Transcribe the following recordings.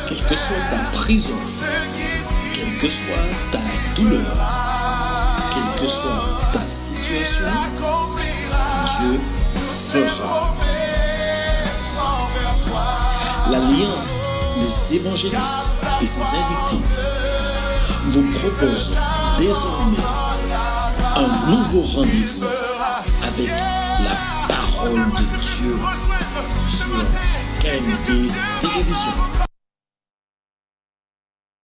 Quelle que soit ta prison, quelle que soit ta douleur, quelle que soit ta situation, Dieu fera. L'Alliance des évangélistes et ses invités vous propose désormais un nouveau rendez-vous avec la parole de Dieu sur KMT Télévision.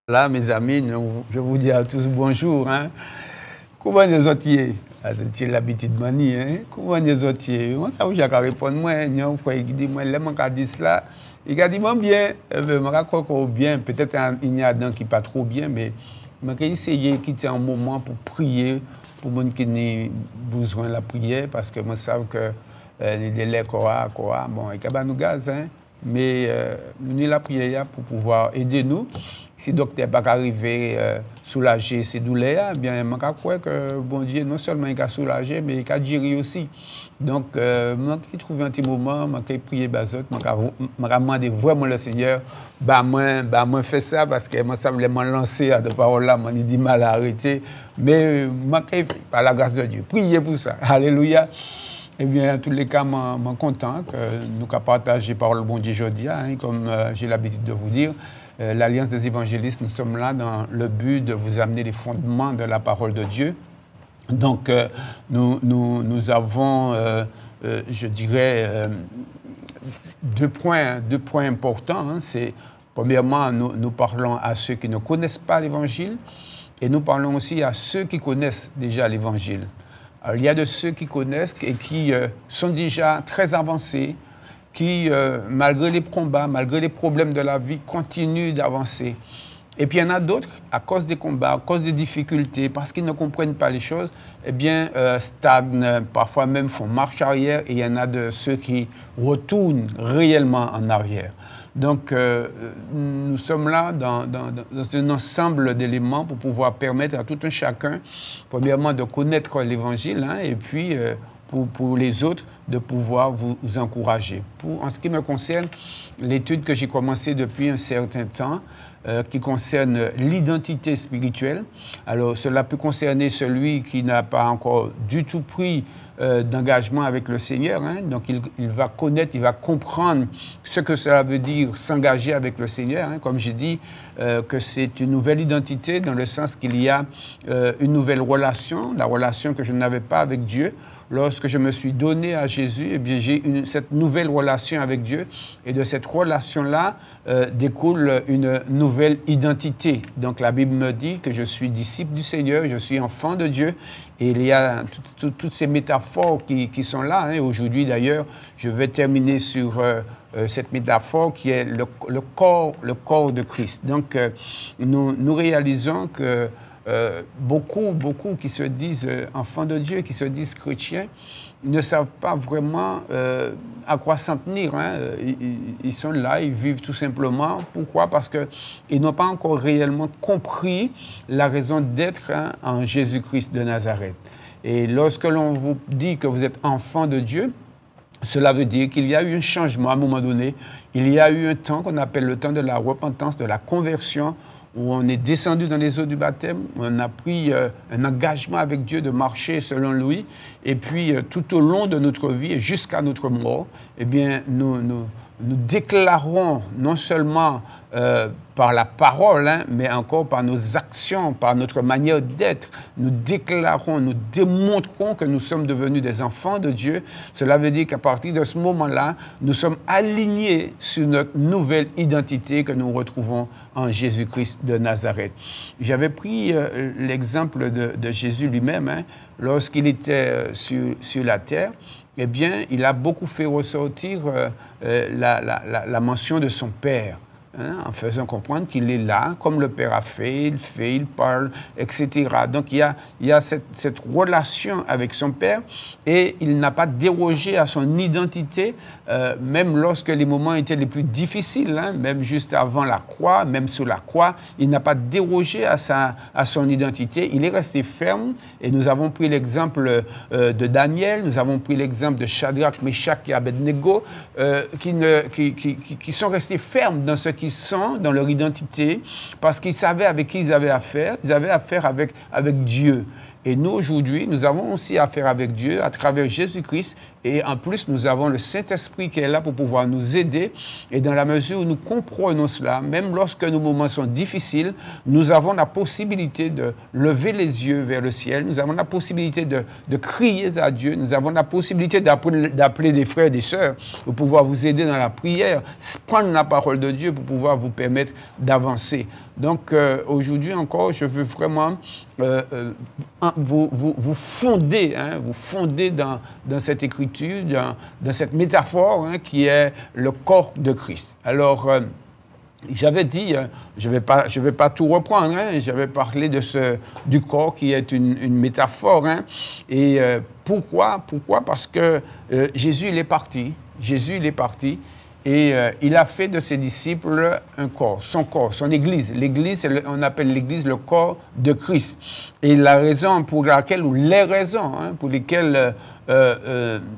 Là, mes amis, je vous dis à tous bonjour. Comment les autres y c'est l'habitude de manie. Comment les autres y moi, ça vous j'ai répondre moi, non frère qui dit moi, les manque à dire cela. Il a dit moi bien, je crois qu'on bien, peut-être il y a dedans qui pas trop bien, mais je vais essayer de quitter un moment pour prier pour les gens qui ont besoin de la prière, parce que moi, je sais que les délais quoi, bon, il y a nous gaz, mais nous avons la prière pour pouvoir aider nous. Si le docteur n'est pas arrivé à soulager ces douleurs, bien, je crois que bon Dieu, non seulement il a soulagé, mais il a géré aussi. Donc, je vais trouver un petit moment, je vais prier Bazot, je vais demander vraiment le Seigneur, moi fais ça parce que moi, ça voulait me lancer à de paroles là, je dit mal à arrêter. Mais je vais par la grâce de Dieu, prier pour ça. Alléluia. Eh bien, en tous les cas, je suis content que nous puissions partager parole de bon Dieu aujourd'hui, comme j'ai l'habitude de vous dire. L'Alliance des évangélistes, nous sommes là dans le but de vous amener les fondements de la parole de Dieu. Donc, nous avons, je dirais, deux points importants. C'est, premièrement, nous parlons à ceux qui ne connaissent pas l'Évangile et nous parlons aussi à ceux qui connaissent déjà l'Évangile. Alors, il y a de ceux qui connaissent et qui sont déjà très avancés, qui, malgré les combats, malgré les problèmes de la vie, continuent d'avancer. Et puis il y en a d'autres, à cause des combats, à cause des difficultés, parce qu'ils ne comprennent pas les choses, eh bien, stagnent, parfois même font marche arrière, et il y en a de ceux qui retournent réellement en arrière. Donc, nous sommes là dans un ensemble d'éléments pour pouvoir permettre à tout un chacun, premièrement, de connaître l'Évangile, et puis pour les autres, de pouvoir vous encourager. En ce qui me concerne, l'étude que j'ai commencée depuis un certain temps, qui concerne l'identité spirituelle. Alors, cela peut concerner celui qui n'a pas encore du tout pris d'engagement avec le Seigneur. Donc, il va connaître, il va comprendre ce que cela veut dire s'engager avec le Seigneur. Comme j'ai dit, que c'est une nouvelle identité dans le sens qu'il y a une nouvelle relation, la relation que je n'avais pas avec Dieu. Lorsque je me suis donné à Jésus, eh bien, j'ai cette nouvelle relation avec Dieu. Et de cette relation-là découle une nouvelle identité. Donc la Bible me dit que je suis disciple du Seigneur, je suis enfant de Dieu. Et il y a toutes ces métaphores qui sont là. Aujourd'hui, d'ailleurs, je vais terminer sur cette métaphore qui est le corps de Christ. Donc, nous réalisons que beaucoup qui se disent enfants de Dieu, qui se disent chrétiens, ne savent pas vraiment à quoi s'en tenir. Ils sont là, ils vivent tout simplement. Pourquoi? Parce qu'ils n'ont pas encore réellement compris la raison d'être en Jésus-Christ de Nazareth. Et lorsque l'on vous dit que vous êtes enfant de Dieu, cela veut dire qu'il y a eu un changement à un moment donné. Il y a eu un temps qu'on appelle le temps de la repentance, de la conversion, où on est descendu dans les eaux du baptême, on a pris un engagement avec Dieu de marcher selon lui, et puis tout au long de notre vie et jusqu'à notre mort, eh bien, nous déclarons non seulement par la parole, mais encore par nos actions, par notre manière d'être, nous déclarons, nous démontrons que nous sommes devenus des enfants de Dieu. Cela veut dire qu'à partir de ce moment-là, nous sommes alignés sur notre nouvelle identité que nous retrouvons en Jésus-Christ de Nazareth. J'avais pris l'exemple de Jésus lui-même, lorsqu'il était sur la terre. Eh bien, il a beaucoup fait ressortir la mention de son Père. En faisant comprendre qu'il est là, comme le Père a fait, il parle, etc. Donc il y a cette relation avec son Père et il n'a pas dérogé à son identité, même lorsque les moments étaient les plus difficiles, même juste avant la croix, même sous la croix, il n'a pas dérogé à son identité, il est resté ferme et nous avons pris l'exemple de Daniel, nous avons pris l'exemple de Shadrach, Meshach et Abednego, qui sont restés fermes dans ce qui sont dans leur identité, parce qu'ils savaient avec qui ils avaient affaire. Ils avaient affaire avec Dieu. Et nous, aujourd'hui, nous avons aussi affaire avec Dieu à travers Jésus-Christ. Et en plus, nous avons le Saint-Esprit qui est là pour pouvoir nous aider. Et dans la mesure où nous comprenons cela, même lorsque nos moments sont difficiles, nous avons la possibilité de lever les yeux vers le ciel. Nous avons la possibilité de crier à Dieu. Nous avons la possibilité d'appeler des frères et des sœurs pour pouvoir vous aider dans la prière, prendre la parole de Dieu pour pouvoir vous permettre d'avancer. Donc, aujourd'hui encore, je veux vraiment vous fonder, vous fonder dans cette écriture, dans cette métaphore qui est le corps de Christ. Alors, j'avais dit, je vais pas tout reprendre, j'avais parlé du corps qui est une métaphore. Et pourquoi? Parce que Jésus, il est parti. Jésus, il est parti. Et il a fait de ses disciples un corps, son Église. L'Église, on appelle l'Église le corps de Christ. Et la raison pour laquelle, ou les raisons pour lesquelles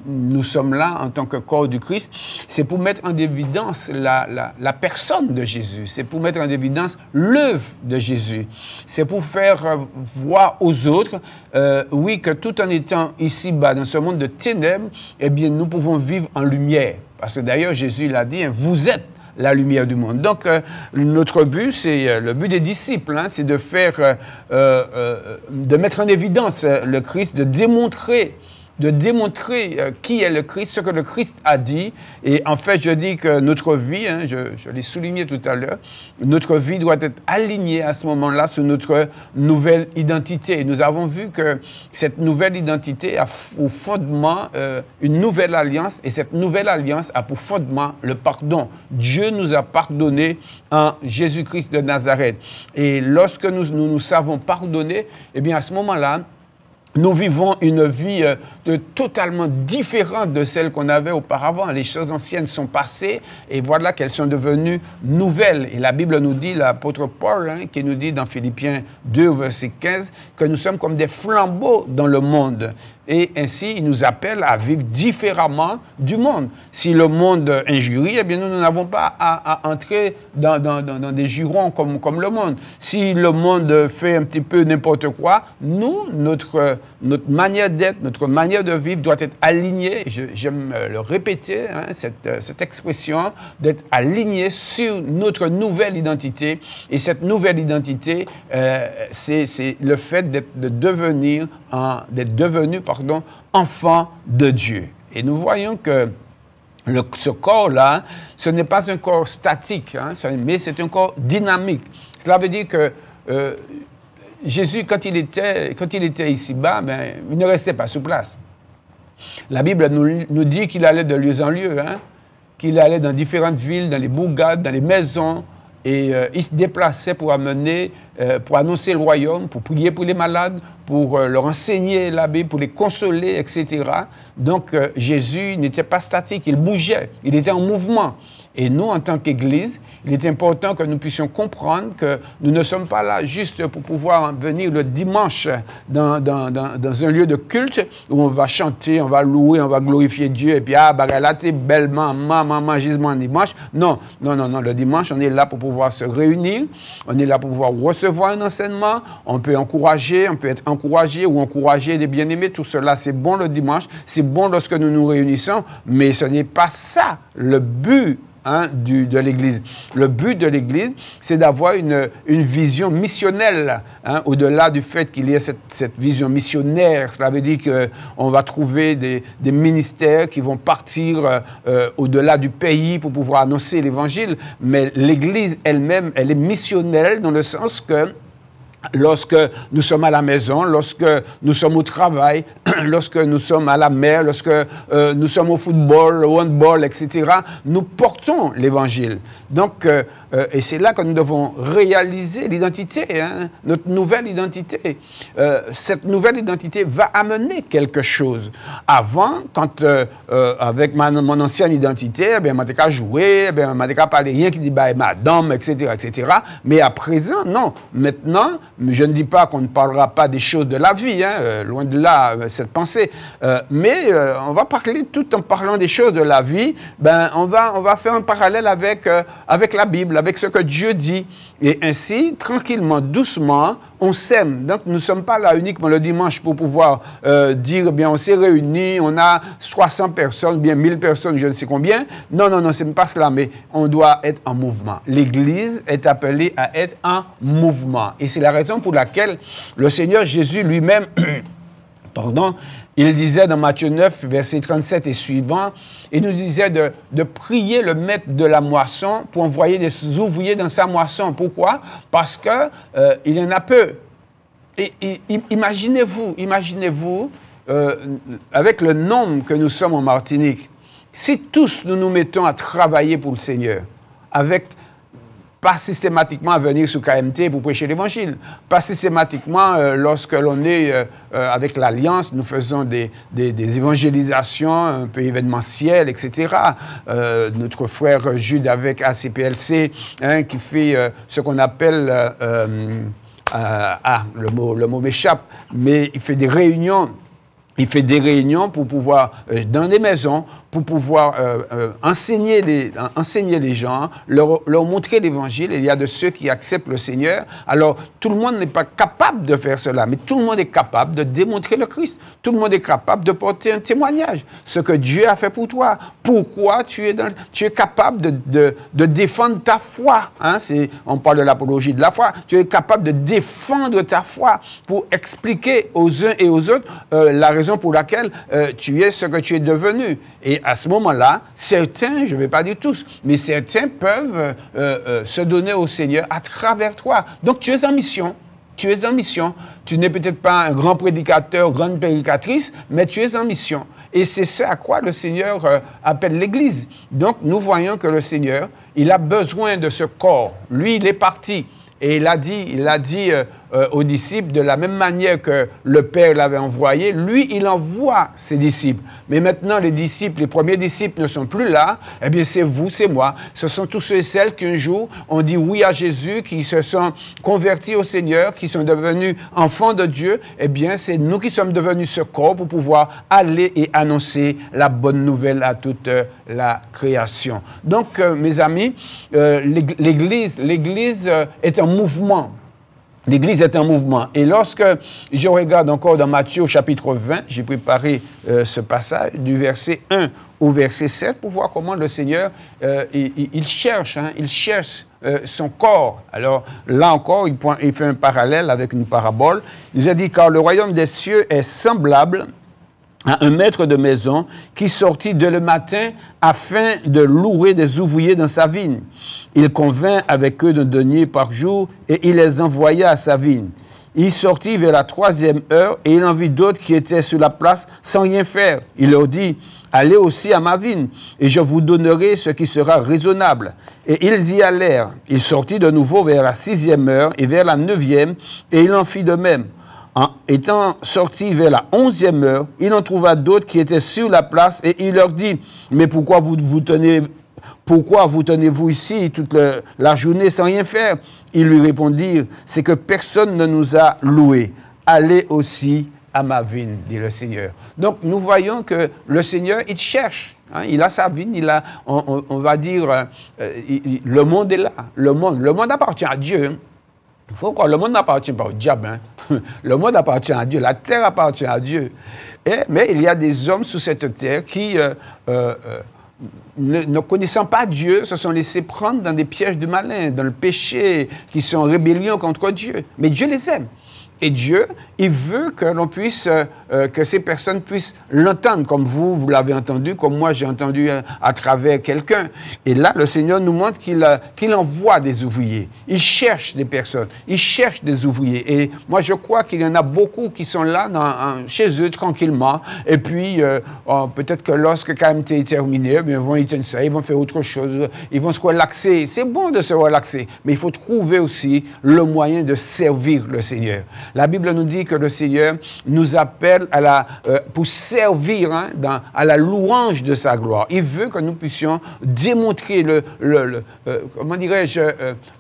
nous sommes là en tant que corps du Christ, c'est pour mettre en évidence la personne de Jésus. C'est pour mettre en évidence l'œuvre de Jésus. C'est pour faire voir aux autres, oui, que tout en étant ici-bas, dans ce monde de ténèbres, eh bien, nous pouvons vivre en lumière. Parce que d'ailleurs, Jésus l'a dit, vous êtes la lumière du monde. Donc, notre but, c'est le but des disciples, c'est de faire, de mettre en évidence le Christ, de démontrer qui est le Christ, ce que le Christ a dit. Et en fait, je dis que notre vie, je l'ai souligné tout à l'heure, notre vie doit être alignée à ce moment-là sur notre nouvelle identité. Et nous avons vu que cette nouvelle identité a au fondement une nouvelle alliance, et cette nouvelle alliance a pour fondement le pardon. Dieu nous a pardonné en Jésus-Christ de Nazareth. Et lorsque nous savons pardonner, eh bien à ce moment-là, nous vivons une vie totalement différente de celle qu'on avait auparavant. Les choses anciennes sont passées et voilà qu'elles sont devenues nouvelles. Et la Bible nous dit, l'apôtre Paul, qui nous dit dans Philippiens 2, verset 15, que nous sommes comme des flambeaux dans le monde. Et ainsi, il nous appelle à vivre différemment du monde. Si le monde injurie, eh bien, nous n'avons pas à entrer dans des jurons comme le monde. Si le monde fait un petit peu n'importe quoi, nous, notre manière d'être, notre manière de vivre doit être alignée. J'aime le répéter, cette expression, d'être aligné sur notre nouvelle identité. Et cette nouvelle identité, c'est le fait d'être devenu enfant de Dieu. Et nous voyons que ce corps-là, ce n'est pas un corps statique, mais c'est un corps dynamique. Cela veut dire que Jésus, quand il était ici-bas, il ne restait pas sur place. La Bible nous dit qu'il allait de lieu en lieu, qu'il allait dans différentes villes, dans les bourgades, dans les maisons, et il se déplaçait pour annoncer le royaume, pour prier pour les malades, pour leur enseigner la Bible, pour les consoler, etc. Donc Jésus n'était pas statique, il bougeait, il était en mouvement. Et nous, en tant qu'Église, il est important que nous puissions comprendre que nous ne sommes pas là juste pour pouvoir venir le dimanche dans un lieu de culte où on va chanter, on va louer, on va glorifier Dieu et puis là t'es belle maman gisement dimanche. Non, le dimanche on est là pour pouvoir se réunir, on est là pour pouvoir recevoir un enseignement, on peut encourager, on peut être encouragé ou encourager des bien-aimés, tout cela c'est bon le dimanche, c'est bon lorsque nous nous réunissons, mais ce n'est pas ça le but de l'Église. Le but de l'Église, c'est d'avoir une vision missionnelle, au-delà du fait qu'il y ait cette vision missionnaire. Cela veut dire qu'on va trouver des ministères qui vont partir au-delà du pays pour pouvoir annoncer l'Évangile, mais l'Église elle-même, elle est missionnelle dans le sens que lorsque nous sommes à la maison, lorsque nous sommes au travail, lorsque nous sommes à la mer, lorsque nous sommes au football, au handball, etc., nous portons l'Évangile. Donc, et c'est là que nous devons réaliser l'identité, notre nouvelle identité. Cette nouvelle identité va amener quelque chose. Avant, quand avec mon ancienne identité, je m'étais qu'à jouer, je m'étais qu'à parler rien qui dit bah, madame, etc., etc. Mais à présent, non. Maintenant, je ne dis pas qu'on ne parlera pas des choses de la vie, hein, loin de là, cette pensée. Mais on va parler, tout en parlant des choses de la vie, ben, on va faire un parallèle avec la Bible, avec ce que Dieu dit. Et ainsi, tranquillement, doucement, on s'aime. Donc, nous ne sommes pas là uniquement le dimanche pour pouvoir dire, bien, on s'est réunis, on a 300 personnes, bien 1000 personnes, je ne sais combien. Non, non, non, ce n'est pas cela, mais on doit être en mouvement. L'Église est appelée à être en mouvement. Et c'est la raison pour laquelle le Seigneur Jésus lui-même, pardon, il disait dans Matthieu 9, versets 37 et suivants, il nous disait de prier le maître de la moisson pour envoyer des ouvriers dans sa moisson. Pourquoi? Parce qu'il y en a peu. Et imaginez-vous, avec le nombre que nous sommes en Martinique, si tous nous nous mettons à travailler pour le Seigneur, pas systématiquement à venir sur KMT pour prêcher l'Évangile, pas systématiquement lorsque l'on est avec l'Alliance, nous faisons des évangélisations un peu événementielles, etc. Notre frère Jude avec ACPLC, hein, qui fait ce qu'on appelle, le mot m'échappe, mais il fait des réunions. Il fait des réunions pour pouvoir, dans des maisons, pour pouvoir enseigner les gens, leur montrer l'Évangile. Il y a de ceux qui acceptent le Seigneur. Alors, tout le monde n'est pas capable de faire cela, mais tout le monde est capable de démontrer le Christ. Tout le monde est capable de porter un témoignage. Ce que Dieu a fait pour toi. Pourquoi tu es capable de défendre ta foi. Hein? On parle de l'apologie de la foi. Tu es capable de défendre ta foi pour expliquer aux uns et aux autres la raison pour laquelle tu es ce que tu es devenu. Et à ce moment-là, certains, je ne vais pas dire tous, mais certains peuvent se donner au Seigneur à travers toi. Donc tu es en mission. Tu es en mission. Tu n'es peut-être pas un grand prédicateur, grande prédicatrice, mais tu es en mission. Et c'est ce à quoi le Seigneur appelle l'Église. Donc nous voyons que le Seigneur, il a besoin de ce corps. Lui, il est parti. Et il a dit aux disciples, de la même manière que le Père l'avait envoyé, lui, il envoie ses disciples. Mais maintenant, les disciples, les premiers disciples ne sont plus là. Eh bien, c'est vous, c'est moi. Ce sont tous ceux et celles qui un jour ont dit oui à Jésus, qui se sont convertis au Seigneur, qui sont devenus enfants de Dieu. Eh bien, c'est nous qui sommes devenus ce corps pour pouvoir aller et annoncer la bonne nouvelle à toute la création. Donc, mes amis, l'Église est un mouvement. L'Église est un mouvement. Et lorsque je regarde encore dans Matthieu au chapitre 20, j'ai préparé ce passage du verset 1 au verset 7 pour voir comment le Seigneur, il cherche son corps. Alors là encore, il fait un parallèle avec une parabole. Il nous a dit, car le royaume des cieux est semblable à un maître de maison qui sortit dès le matin afin de louer des ouvriers dans sa vigne. Il convint avec eux d'un denier par jour et il les envoya à sa vigne. Il sortit vers la 3e heure et il en vit d'autres qui étaient sur la place sans rien faire. Il leur dit, allez aussi à ma vigne et je vous donnerai ce qui sera raisonnable. Et ils y allèrent. Il sortit de nouveau vers la 6e heure et vers la 9e et il en fit de même. Étant sorti vers la 11e heure, il en trouva d'autres qui étaient sur la place et il leur dit, mais pourquoi vous tenez-vous ici toute la journée sans rien faire? Ils lui répondirent, c'est que personne ne nous a loués. Allez aussi à ma vigne, dit le Seigneur. Donc nous voyons que le Seigneur, il cherche. Hein, il a sa vigne, on va dire, le monde est là. Le monde appartient à Dieu. Hein. Il faut croire, le monde n'appartient pas au diable. Hein. Le monde appartient à Dieu, la terre appartient à Dieu. Mais il y a des hommes sur cette terre qui, ne connaissant pas Dieu, se sont laissés prendre dans des pièges du malin, dans le péché, qui sont en rébellion contre Dieu. Mais Dieu les aime. Et Dieu, il veut que l'on puisse, que ces personnes puissent l'entendre, comme vous l'avez entendu, comme moi j'ai entendu à travers quelqu'un. Et là, le Seigneur nous montre qu'il envoie des ouvriers. Il cherche des personnes, il cherche des ouvriers. Et moi, je crois qu'il y en a beaucoup qui sont là, chez eux, tranquillement. Et puis, peut-être que lorsque KMT est terminé, ils vont éteindre ça, ils vont faire autre chose, ils vont se relaxer. C'est bon de se relaxer, mais il faut trouver aussi le moyen de servir le Seigneur. La Bible nous dit que le Seigneur nous appelle pour servir à la louange de sa gloire. Il veut que nous puissions démontrer comment dirais-je,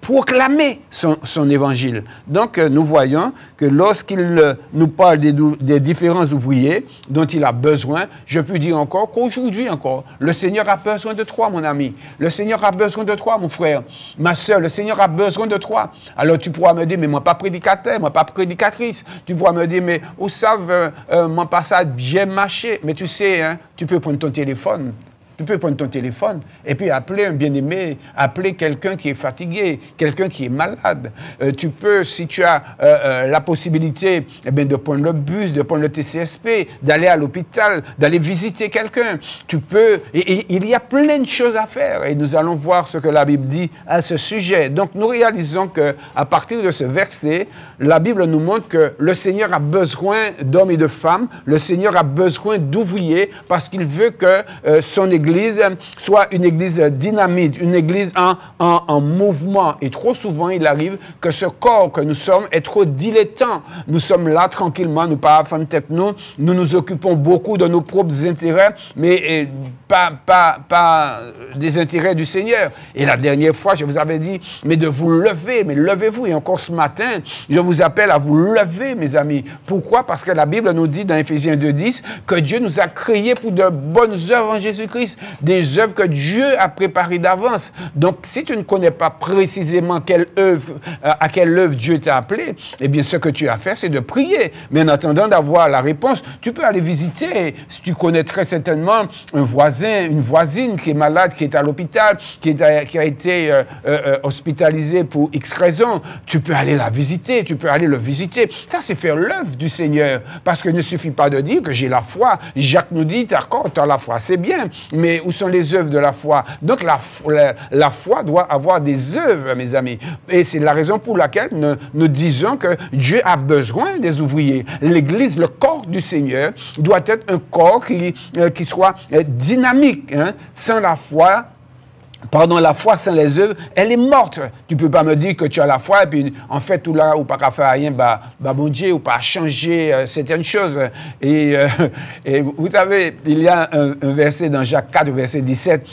proclamer son évangile. Donc, nous voyons que lorsqu'il nous parle des différents ouvriers dont il a besoin, je peux dire encore qu'aujourd'hui encore, le Seigneur a besoin de toi, mon ami. Le Seigneur a besoin de toi, mon frère. Ma soeur, le Seigneur a besoin de toi. Alors, tu pourras me dire, mais moi, pas prédicateur, moi, pas prédicatrice. Tu pourras me dire, mais où savent, mon passage, j'ai marché. Mais tu sais, hein, tu peux prendre ton téléphone. Tu peux prendre ton téléphone et puis appeler un bien-aimé, appeler quelqu'un qui est fatigué, quelqu'un qui est malade. Tu peux, si tu as la possibilité de prendre le bus, de prendre le TCSP, d'aller à l'hôpital, d'aller visiter quelqu'un. Tu peux, et il y a plein de choses à faire et nous allons voir ce que la Bible dit à ce sujet. Donc nous réalisons qu'à partir de ce verset, la Bible nous montre que le Seigneur a besoin d'hommes et de femmes, le Seigneur a besoin d'ouvriers parce qu'il veut que son Église soit une église dynamique, une église en mouvement. Et trop souvent, il arrive que ce corps que nous sommes est trop dilettant. Nous sommes là tranquillement, nous pas à fond de tête, nous nous occupons beaucoup de nos propres intérêts, mais pas des intérêts du Seigneur. Et la dernière fois, je vous avais dit, mais de vous lever, mais levez-vous. Et encore ce matin, je vous appelle à vous lever, mes amis. Pourquoi? Parce que la Bible nous dit dans Éphésiens 2:10 que Dieu nous a créés pour de bonnes œuvres en Jésus-Christ. Des œuvres que Dieu a préparées d'avance. Donc, si tu ne connais pas précisément à quelle œuvre Dieu t'a appelé, eh bien, ce que tu as à faire, c'est de prier. Mais en attendant d'avoir la réponse, tu peux aller visiter. Si tu connais très certainement un voisin, une voisine qui est malade, qui est à l'hôpital, qui a été hospitalisé pour X raisons, tu peux aller la visiter, tu peux aller le visiter. Ça, c'est faire l'œuvre du Seigneur. Parce qu'il ne suffit pas de dire que j'ai la foi. Jacques nous dit, d'accord, tu as la foi, c'est bien. Mais où sont les œuvres de la foi? Donc la foi doit avoir des œuvres, mes amis. Et c'est la raison pour laquelle nous disons que Dieu a besoin des ouvriers. L'Église, le corps du Seigneur, doit être un corps qui soit dynamique. Hein? Sans la foi, la foi sans les œuvres, elle est morte. Tu ne peux pas me dire que tu as la foi et puis en fait tout là ou pas qu'à faire rien, bon Dieu, ou pas changer certaines choses. Et vous savez, il y a un verset dans Jacques 4, verset 17.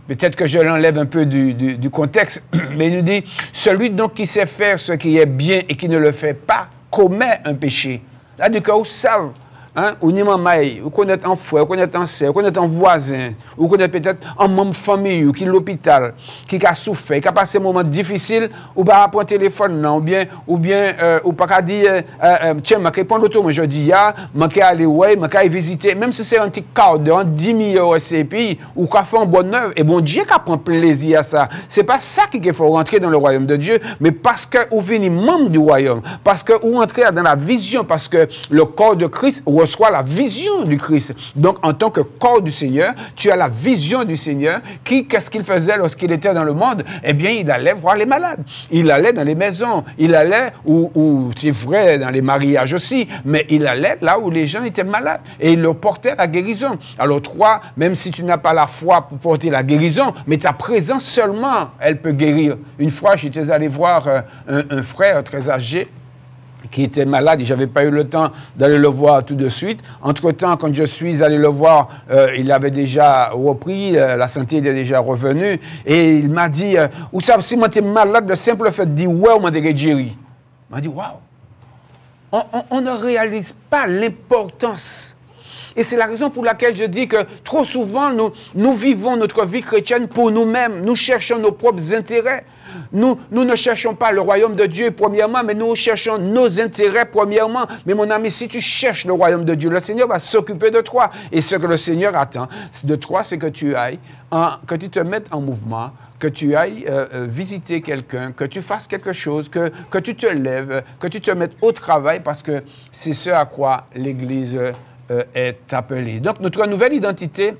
Peut-être que je l'enlève un peu du contexte, mais il nous dit, celui donc qui sait faire ce qui est bien et qui ne le fait pas commet un péché. Là, du coup, vous savez. Hein? Ou ni maman, ou connaître un frère, ou connaître un sœur, ou connaître un voisin, ou connaître peut-être un membre de famille qui est à l'hôpital, qui a souffert, qui a passé un moment difficile, ou pas prendre téléphone, non, ou bien, ou pas dire, tiens, je vais prendre l'auto aujourd'hui, je vais aller ouais, je vais visiter, même si c'est un petit quart d'heure, 10 000 euros, puis, ou qu'on fait un bonne œuvre, et bon Dieu qui prend plaisir à ça. C'est pas ça qu'il faut rentrer dans le royaume de Dieu, mais parce que vous venez membre du royaume, parce que vous entrez dans la vision, parce que le corps de Christ reçoit la vision du Christ. Donc, en tant que corps du Seigneur, tu as la vision du Seigneur qu'est-ce qu'il faisait lorsqu'il était dans le monde? Eh bien, il allait voir les malades. Il allait dans les maisons. Il allait, ou c'est vrai, dans les mariages aussi, mais il allait là où les gens étaient malades et il leur portait la guérison. Alors, toi, même si tu n'as pas la foi pour porter la guérison, mais ta présence seulement, elle peut guérir. Une fois, j'étais allé voir un frère très âgé qui était malade et je n'avais pas eu le temps d'aller le voir tout de suite. Entre-temps, quand je suis allé le voir, il avait déjà repris, la santé était déjà revenue. Et il m'a dit, vous savez, si moi j'étais malade, le simple fait de dire, ouais, on m'a guéri. Il m'a dit, waouh, on ne réalise pas l'importance. Et c'est la raison pour laquelle je dis que trop souvent, nous vivons notre vie chrétienne pour nous-mêmes. Nous cherchons nos propres intérêts. Nous ne cherchons pas le royaume de Dieu premièrement, mais nous cherchons nos intérêts premièrement. Mais mon ami, si tu cherches le royaume de Dieu, le Seigneur va s'occuper de toi. Et ce que le Seigneur attend de toi, c'est que tu ailles, que tu te mettes en mouvement, que tu ailles visiter quelqu'un, que tu fasses quelque chose, que tu te lèves, que tu te mettes au travail, parce que c'est ce à quoi l'Église est appelée. Donc, notre nouvelle identité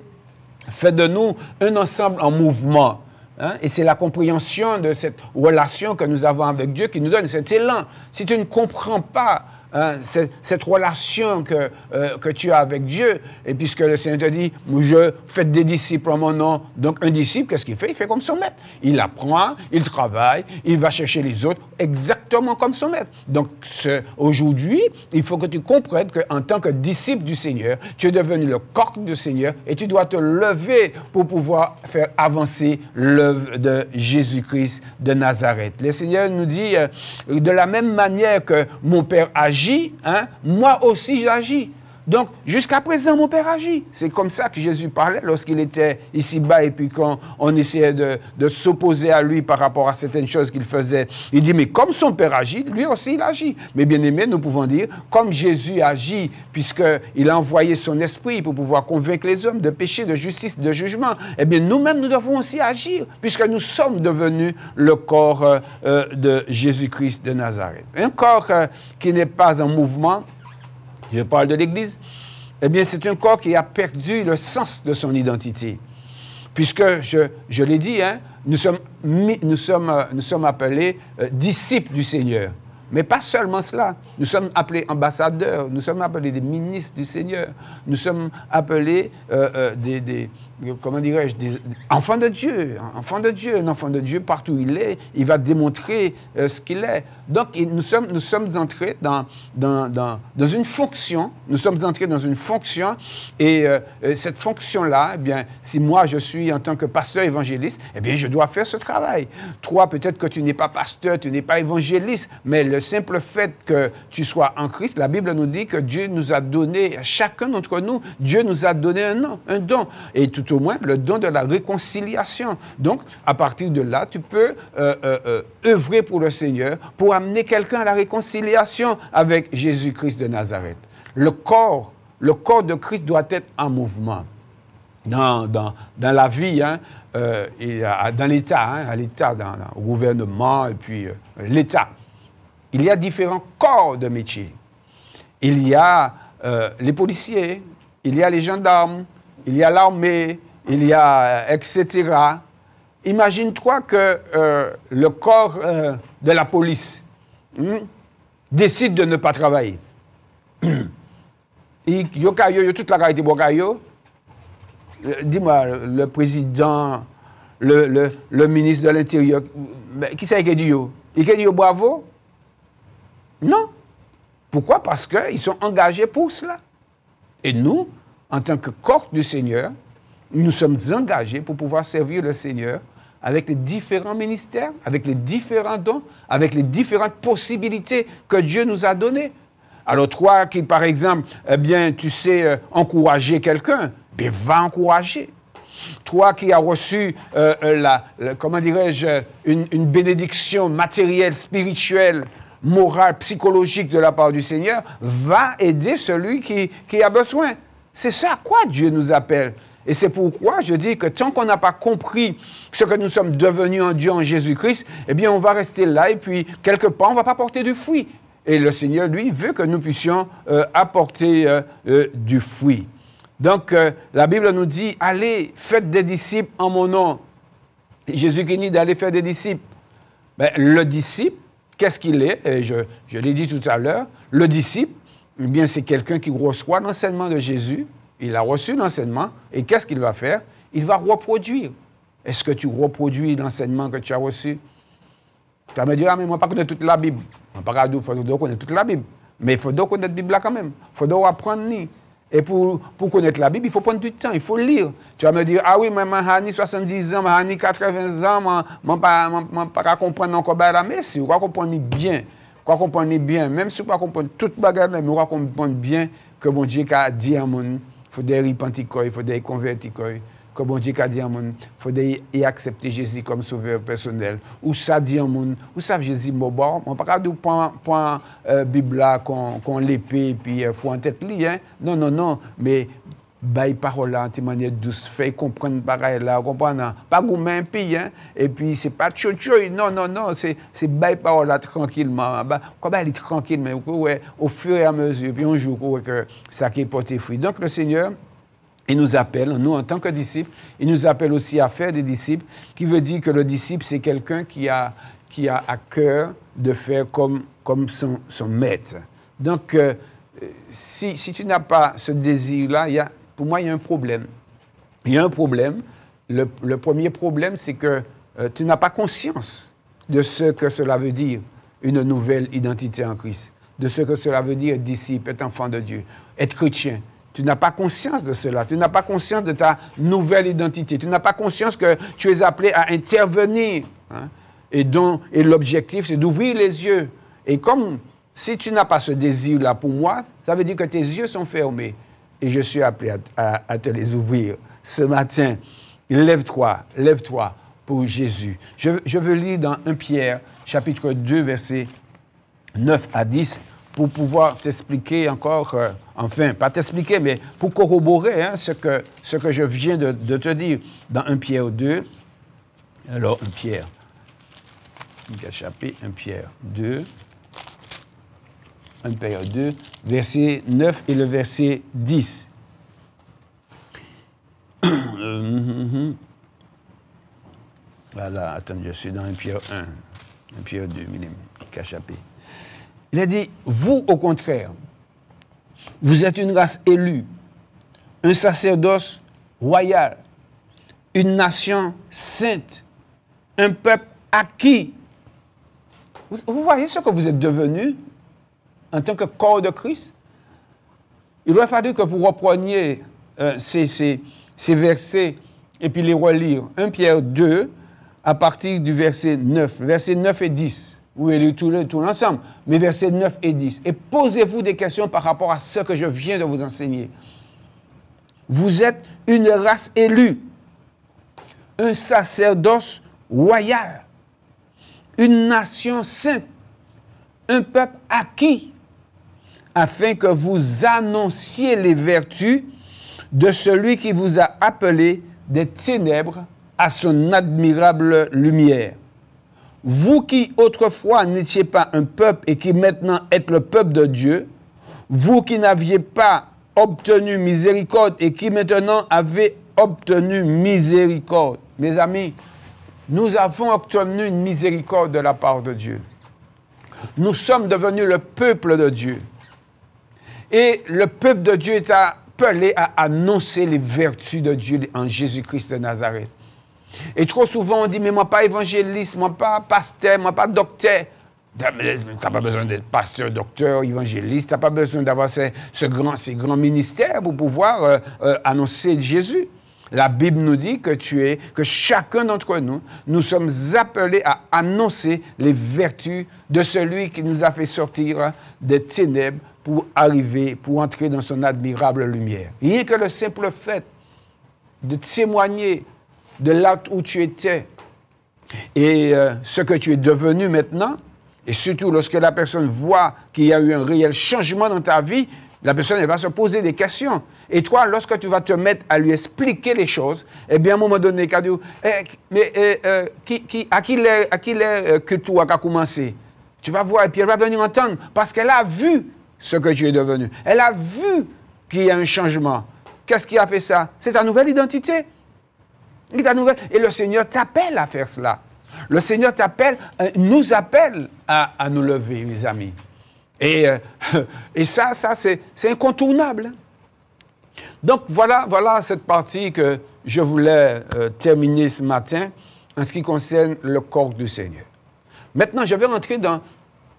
fait de nous un ensemble en mouvement. Hein? Et c'est la compréhension de cette relation que nous avons avec Dieu qui nous donne cet élan. Si tu ne comprends pas hein, cette relation que tu as avec Dieu. Et puisque le Seigneur te dit, je fais des disciples en mon nom. Donc un disciple, qu'est-ce qu'il fait? Il fait comme son maître. Il apprend, il travaille, il va chercher les autres exactement comme son maître. Donc aujourd'hui, il faut que tu comprennes qu'en tant que disciple du Seigneur, tu es devenu le corps du Seigneur et tu dois te lever pour pouvoir faire avancer l'œuvre de Jésus-Christ de Nazareth. Le Seigneur nous dit, de la même manière que mon Père agit, hein, moi aussi j'agis. Donc, jusqu'à présent, mon Père agit. C'est comme ça que Jésus parlait lorsqu'il était ici-bas et puis quand on essayait de s'opposer à lui par rapport à certaines choses qu'il faisait. Il dit, mais comme son Père agit, lui aussi il agit. Mais bien aimé, nous pouvons dire, comme Jésus agit, puisqu'il a envoyé son esprit pour pouvoir convaincre les hommes de péché, de justice, de jugement, eh bien nous-mêmes, nous devons aussi agir, puisque nous sommes devenus le corps de Jésus-Christ de Nazareth. Un corps qui n'est pas en mouvement, je parle de l'Église, eh bien, c'est un corps qui a perdu le sens de son identité. Puisque, je l'ai dit, hein, nous sommes appelés disciples du Seigneur. Mais pas seulement cela. Nous sommes appelés ambassadeurs, nous sommes appelés des ministres du Seigneur, nous sommes appelés comment dirais-je, des enfants de Dieu. Un enfant de Dieu, partout où il est, il va démontrer ce qu'il est. Donc, nous sommes entrés dans une fonction, et cette fonction-là, eh bien, si moi je suis en tant que pasteur évangéliste, eh bien, je dois faire ce travail. Toi, peut-être que tu n'es pas pasteur, tu n'es pas évangéliste, mais le simple fait que tu sois en Christ, la Bible nous dit que Dieu nous a donné, chacun d'entre nous, Dieu nous a donné un don. Et tout au moins, le don de la réconciliation. Donc, à partir de là, tu peux œuvrer pour le Seigneur, pour amener quelqu'un à la réconciliation avec Jésus-Christ de Nazareth. Le corps de Christ doit être en mouvement. Dans la vie, hein, dans l'État, au gouvernement et puis l'État, il y a différents corps de métier. Il y a les policiers, il y a les gendarmes, il y a l'armée, il y a etc. Imagine-toi que le corps de la police décide de ne pas travailler. Toute la carité bokayo. Dis-moi, le président, le ministre de l'Intérieur, qui c'est qui dit yo? Il dit yo bravo? Non. Pourquoi? Parce qu'ils sont engagés pour cela. Et nous, en tant que corps du Seigneur, nous sommes engagés pour pouvoir servir le Seigneur avec les différents ministères, avec les différents dons, avec les différentes possibilités que Dieu nous a données. Alors toi qui, par exemple, eh bien, tu sais encourager quelqu'un, bien, va encourager. Toi qui as reçu, comment dirais-je, une bénédiction matérielle, spirituelle, morale, psychologique de la part du Seigneur, va aider celui qui a besoin. C'est ça à quoi Dieu nous appelle. Et c'est pourquoi je dis que tant qu'on n'a pas compris ce que nous sommes devenus en Dieu, en Jésus-Christ, eh bien, on va rester là et puis, quelque part, on ne va pas porter du fruit. Et le Seigneur, lui, veut que nous puissions apporter du fruit. Donc, la Bible nous dit, allez, faites des disciples en mon nom. Jésus qui dit d'aller faire des disciples. Ben, le disciple, qu'est-ce qu'il est? Et je l'ai dit tout à l'heure. Le disciple, eh bien, c'est quelqu'un qui reçoit l'enseignement de Jésus. Il a reçu l'enseignement. Et qu'est-ce qu'il va faire? Il va reproduire. Est-ce que tu reproduis l'enseignement que tu as reçu? Tu vas me dire, ah, mais moi, je ne connais pas toute la Bible. Je ne sais pas il faut connaître toute la Bible. Mais il faut connaître la Bible là quand même. Il faut apprendre. Et pour connaître la Bible, il faut prendre du temps, il faut lire. Tu vas me dire, ah oui, mais j'ai 70 ans, j'ai 80 ans, je ne pas comprendre encore la messe. Je vais comprendre bien. Même si je ne comprends pas toute la bagarre, mais je vais comprendre bien que bon Dieu a dit à mon, il faut des repentir, il faut des convertir. Que bon Dieu a dit à mon, il faut y accepter Jésus comme sauveur personnel. Ou ça dit à mon, ou ça Jésus m'a bon, on ne peut pas dire point Bible là qu'on l'épée et puis faut en tête li, hein. Non, mais bail parole là de manière douce, fait comprendre pareil là, comprendre pas gourmand pays, hein. Et puis c'est pas tchochoy, non, c'est bail parole là tranquillement, comme elle est tranquille, mais ouais, au fur et à mesure, puis un jour que ça qui porte fruit. Donc le Seigneur, il nous appelle, nous en tant que disciples, il nous appelle aussi à faire des disciples, qui veut dire que le disciple, c'est quelqu'un qui a à cœur de faire comme son maître. Donc, si tu n'as pas ce désir-là, pour moi, il y a un problème. Il y a un problème. Le premier problème, c'est que tu n'as pas conscience de ce que cela veut dire, une nouvelle identité en Christ, de ce que cela veut dire être disciple, être enfant de Dieu, être chrétien. Tu n'as pas conscience de cela. Tu n'as pas conscience de ta nouvelle identité. Tu n'as pas conscience que tu es appelé à intervenir. Hein? Et l'objectif, c'est d'ouvrir les yeux. Et comme si tu n'as pas ce désir-là pour moi, ça veut dire que tes yeux sont fermés. Et je suis appelé à te les ouvrir. Ce matin, lève-toi pour Jésus. Je veux lire dans 1 Pierre, chapitre 2, versets 9 à 10, pour pouvoir t'expliquer encore, enfin, pas t'expliquer, mais pour corroborer ce que je viens de te dire. Dans 1 Pierre 2, alors 1 Pierre, chapitre 1 Pierre 2, 1 Pierre 2, verset 9 et le verset 10. Voilà, attends, je suis dans 1 Pierre 1, 1 Pierre 2, cachapé. Il a dit, vous, au contraire, vous êtes une race élue, un sacerdoce royal, une nation sainte, un peuple acquis. Vous voyez ce que vous êtes devenu en tant que corps de Christ? Il aurait fallu que vous repreniez ces versets et puis les relire. 1 Pierre 2, à partir du verset 9, versets 9 et 10. Vous allez tout ensemble, mais versets 9 et 10. Et posez-vous des questions par rapport à ce que je viens de vous enseigner. Vous êtes une race élue, un sacerdoce royal, une nation sainte, un peuple acquis, afin que vous annonciez les vertus de celui qui vous a appelé des ténèbres à son admirable lumière. Vous qui autrefois n'étiez pas un peuple et qui maintenant êtes le peuple de Dieu, vous qui n'aviez pas obtenu miséricorde et qui maintenant avez obtenu miséricorde. Mes amis, nous avons obtenu une miséricorde de la part de Dieu. Nous sommes devenus le peuple de Dieu. Et le peuple de Dieu est appelé à annoncer les vertus de Dieu en Jésus-Christ de Nazareth. Et trop souvent, on dit, mais moi pas évangéliste, moi pas pasteur, moi pas docteur. Tu n'as pas besoin d'être pasteur, docteur, évangéliste, tu n'as pas besoin d'avoir ces grands ministères pour pouvoir annoncer Jésus. La Bible nous dit que chacun d'entre nous, nous sommes appelés à annoncer les vertus de celui qui nous a fait sortir des ténèbres pour entrer dans son admirable lumière. Rien que le simple fait de témoigner de là où tu étais et ce que tu es devenu maintenant, et surtout lorsque la personne voit qu'il y a eu un réel changement dans ta vie, la personne elle va se poser des questions. Et toi, lorsque tu vas te mettre à lui expliquer les choses, eh bien, à un moment donné, il va dire, à qui l'est que tu as commencé? Tu vas voir, et puis elle va venir entendre, parce qu'elle a vu ce que tu es devenu. Elle a vu qu'il y a un changement. Qu'est-ce qui a fait ça? C'est ta nouvelle identité. Et le Seigneur t'appelle à faire cela. Le Seigneur nous appelle à nous lever, mes amis. Et ça c'est incontournable. Donc, voilà cette partie que je voulais terminer ce matin en ce qui concerne le corps du Seigneur. Maintenant, je vais rentrer dans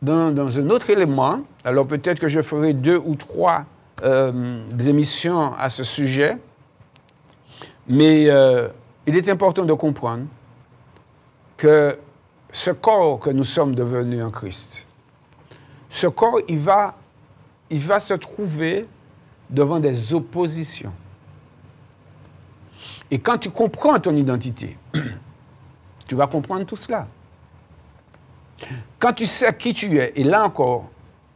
un autre élément. Alors, peut-être que je ferai 2 ou 3 émissions à ce sujet. Mais il est important de comprendre que ce corps que nous sommes devenus en Christ, ce corps, il va se trouver devant des oppositions. Et quand tu comprends ton identité, tu vas comprendre tout cela. Quand tu sais qui tu es, et là encore,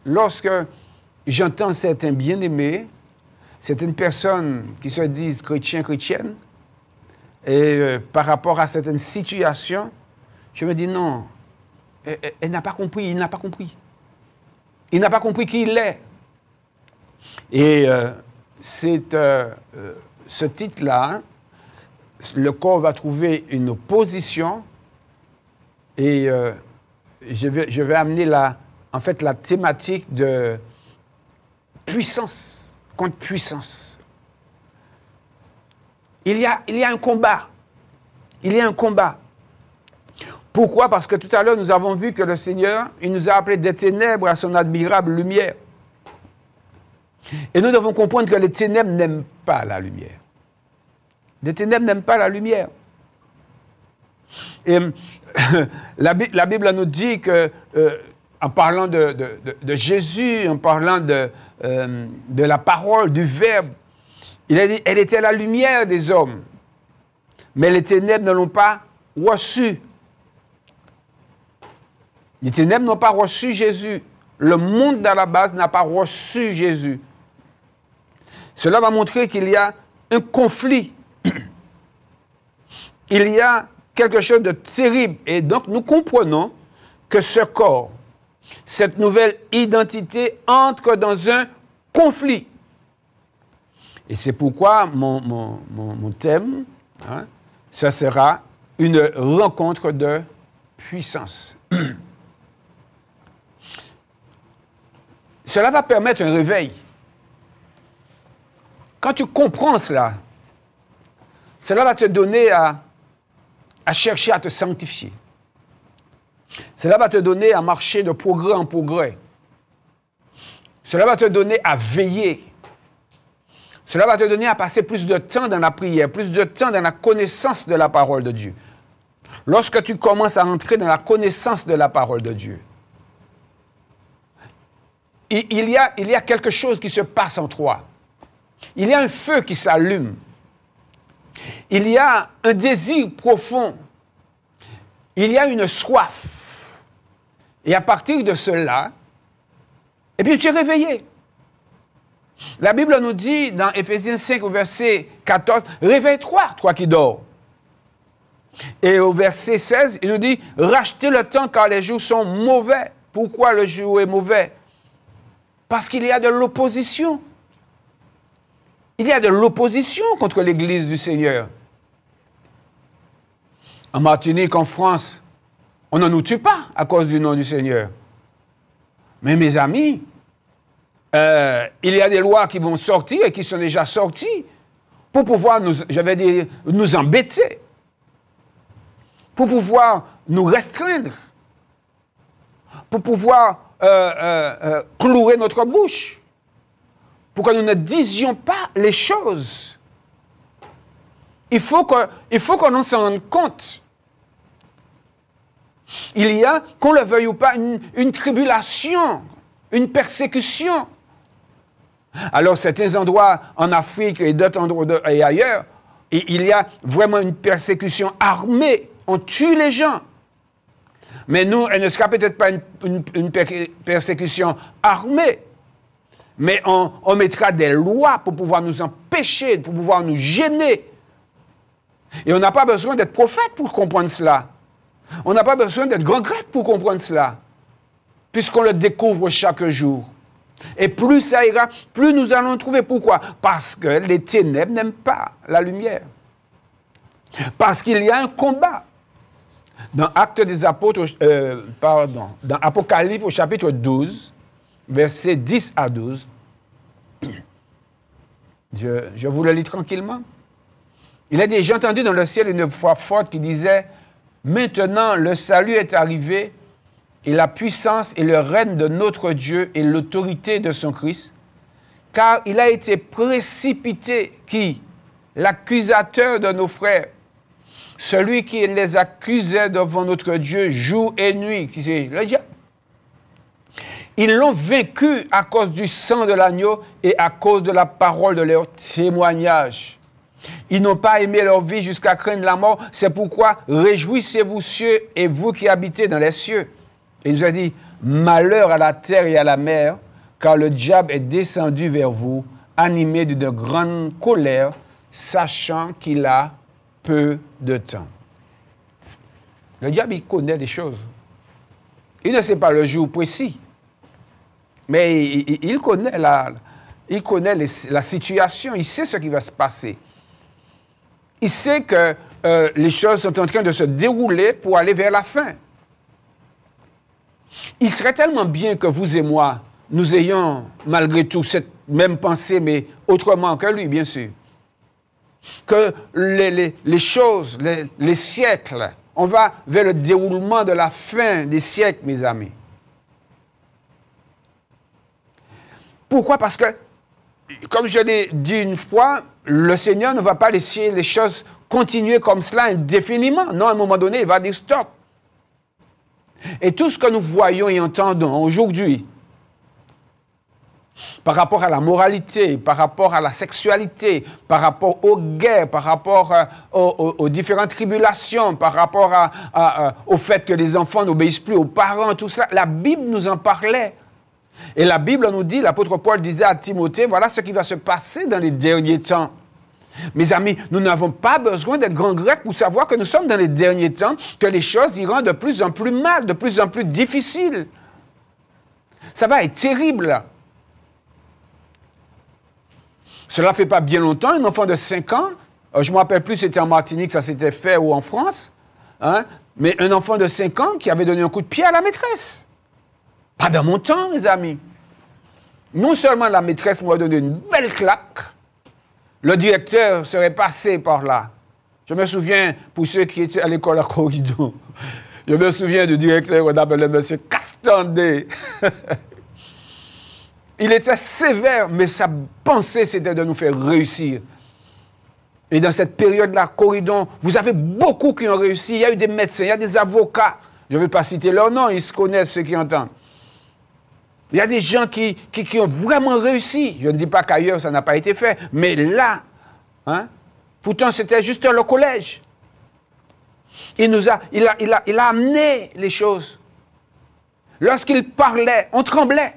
lorsque j'entends certains bien-aimés, certaines personnes qui se disent chrétiennes, et par rapport à certaines situations, je me dis non, elle n'a pas compris, il n'a pas compris. Il n'a pas compris qui il est. Et ce titre-là, le corps va trouver une opposition et je vais amener la thématique de puissance contre puissance. Il y a un combat. Il y a un combat. Pourquoi? Parce que tout à l'heure, nous avons vu que le Seigneur, il nous a appelés des ténèbres à son admirable lumière. Et nous devons comprendre que les ténèbres n'aiment pas la lumière. Les ténèbres n'aiment pas la lumière. Et la Bible nous dit que, en parlant de Jésus, en parlant de la parole, du Verbe, il a dit, elle était la lumière des hommes, mais les ténèbres ne l'ont pas reçue. Les ténèbres n'ont pas reçu Jésus. Le monde à la base n'a pas reçu Jésus. Cela va montrer qu'il y a un conflit. Il y a quelque chose de terrible. Et donc, nous comprenons que ce corps, cette nouvelle identité entre dans un conflit. Et c'est pourquoi mon thème, hein, ça sera une rencontre de puissance. Cela va permettre un réveil. Quand tu comprends cela, cela va te donner à chercher à te sanctifier. Cela va te donner à marcher de progrès en progrès. Cela va te donner à veiller. Cela va te donner à passer plus de temps dans la prière, plus de temps dans la connaissance de la parole de Dieu. Lorsque tu commences à entrer dans la connaissance de la parole de Dieu, il y a quelque chose qui se passe en toi. Il y a un feu qui s'allume. Il y a un désir profond. Il y a une soif. Et à partir de cela, eh bien, tu es réveillé. La Bible nous dit dans Éphésiens 5, au verset 14, « Réveille-toi, toi qui dors. » Et au verset 16, il nous dit, « Rachetez le temps car les jours sont mauvais. » Pourquoi le jour est mauvais? Parce qu'il y a de l'opposition. Il y a de l'opposition contre l'Église du Seigneur. En Martinique, en France, on ne nous tue pas à cause du nom du Seigneur. Mais mes amis, il y a des lois qui vont sortir et qui sont déjà sorties pour pouvoir, nous embêter, pour pouvoir nous restreindre, pour pouvoir clouer notre bouche, pour que nous ne disions pas les choses. Il faut qu'on en s'en rende compte. Il y a, qu'on le veuille ou pas, une tribulation, une persécution. Alors, certains endroits en Afrique et d'autres endroits et ailleurs, il y a vraiment une persécution armée. On tue les gens. Mais nous, elle ne sera peut-être pas une persécution armée. Mais on mettra des lois pour pouvoir nous empêcher, pour pouvoir nous gêner. Et on n'a pas besoin d'être prophète pour comprendre cela. On n'a pas besoin d'être grand grec pour comprendre cela. Puisqu'on le découvre chaque jour. Et plus ça ira, plus nous allons trouver. Pourquoi? Parce que les ténèbres n'aiment pas la lumière. Parce qu'il y a un combat. Dans Actes des Apôtres, dans Apocalypse au chapitre 12, versets 10 à 12, je vous le lis tranquillement. Il a dit, j'ai entendu dans le ciel une voix forte qui disait, maintenant le salut est arrivé, et la puissance et le règne de notre Dieu et l'autorité de son Christ, car il a été précipité, qui? L'accusateur de nos frères, celui qui les accusait devant notre Dieu jour et nuit, qui c'est le diable. Ils l'ont vaincu à cause du sang de l'agneau et à cause de la parole de leur témoignage. Ils n'ont pas aimé leur vie jusqu'à craindre la mort. C'est pourquoi réjouissez-vous, cieux, et vous qui habitez dans les cieux. Et il nous a dit, malheur à la terre et à la mer, car le diable est descendu vers vous, animé d'une grande colère, sachant qu'il a peu de temps. Le diable, il connaît les choses. Il ne sait pas le jour précis, mais il connaît la situation, il sait ce qui va se passer. Il sait que les choses sont en train de se dérouler pour aller vers la fin. Il serait tellement bien que vous et moi, nous ayons malgré tout cette même pensée, mais autrement que lui, bien sûr. Que les choses, les siècles, on va vers le déroulement de la fin des siècles, mes amis. Pourquoi? Parce que, comme je l'ai dit une fois, le Seigneur ne va pas laisser les choses continuer comme cela indéfiniment. Non, à un moment donné, il va dire stop. Et tout ce que nous voyons et entendons aujourd'hui, par rapport à la moralité, par rapport à la sexualité, par rapport aux guerres, par rapport aux différentes tribulations, par rapport au fait que les enfants n'obéissent plus aux parents, tout cela, la Bible nous en parlait. Et la Bible nous dit, l'apôtre Paul disait à Timothée, voilà ce qui va se passer dans les derniers temps. Mes amis, nous n'avons pas besoin d'être grands grecs pour savoir que nous sommes dans les derniers temps, que les choses iront de plus en plus mal, de plus en plus difficiles. Ça va être terrible. Cela ne fait pas bien longtemps, un enfant de 5 ans, je ne me rappelle plus si c'était en Martinique, ça s'était fait, ou en France, hein, mais un enfant de 5 ans qui avait donné un coup de pied à la maîtresse. Pas dans mon temps, mes amis. Non seulement la maîtresse m'a donné une belle claque, le directeur serait passé par là. Je me souviens, pour ceux qui étaient à l'école à Corridon, je me souviens du directeur qu'on appelait M. Castandé. Il était sévère, mais sa pensée, c'était de nous faire réussir. Et dans cette période-là, Corridon, vous avez beaucoup qui ont réussi. Il y a eu des médecins, il y a des avocats. Je ne vais pas citer leur nom, ils se connaissent, ceux qui entendent. Il y a des gens qui ont vraiment réussi. Je ne dis pas qu'ailleurs, ça n'a pas été fait. Mais là, hein, pourtant, c'était juste le collège. Il a amené les choses. Lorsqu'il parlait, on tremblait.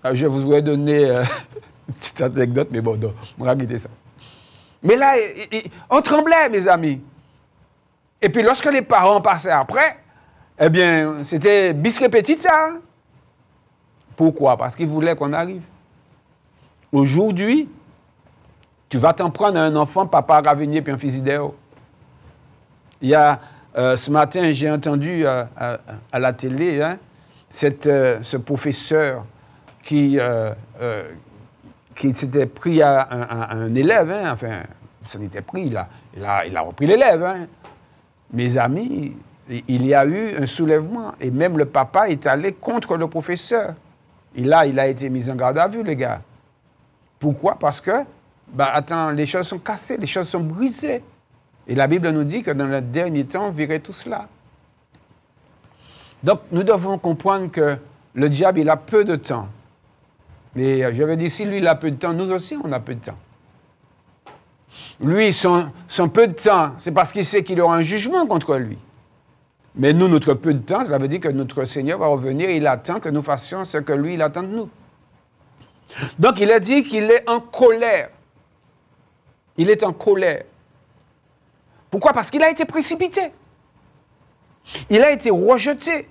Alors, je vous voudrais donner une petite anecdote, mais bon, non, on va quitter ça. Mais là, on tremblait, mes amis. Et puis, lorsque les parents passaient après, eh bien, c'était bis repetita. Pourquoi? Parce qu'ils voulaient qu'on arrive. Aujourd'hui, tu vas t'en prendre à un enfant, papa Ravenier, puis un fils d'Idéo. Il y a, ce matin, j'ai entendu à la télé, hein, ce professeur qui s'était pris à un élève, hein, enfin, ça n'était pris, il a repris l'élève. Hein. Mes amis, il y a eu un soulèvement, et même le papa est allé contre le professeur. Et là, il a été mis en garde à vue, les gars. Pourquoi? Parce que, attends, les choses sont cassées, les choses sont brisées. Et la Bible nous dit que dans le dernier temps, on verrait tout cela. Donc, nous devons comprendre que le diable, il a peu de temps. Mais je veux dire, si lui, il a peu de temps, nous aussi, on a peu de temps. Lui, son peu de temps, c'est parce qu'il sait qu'il aura un jugement contre lui. Mais nous, notre peu de temps, cela veut dire que notre Seigneur va revenir et il attend que nous fassions ce que lui, il attend de nous. Donc, il a dit qu'il est en colère. Il est en colère. Pourquoi? Parce qu'il a été précipité. Il a été rejeté.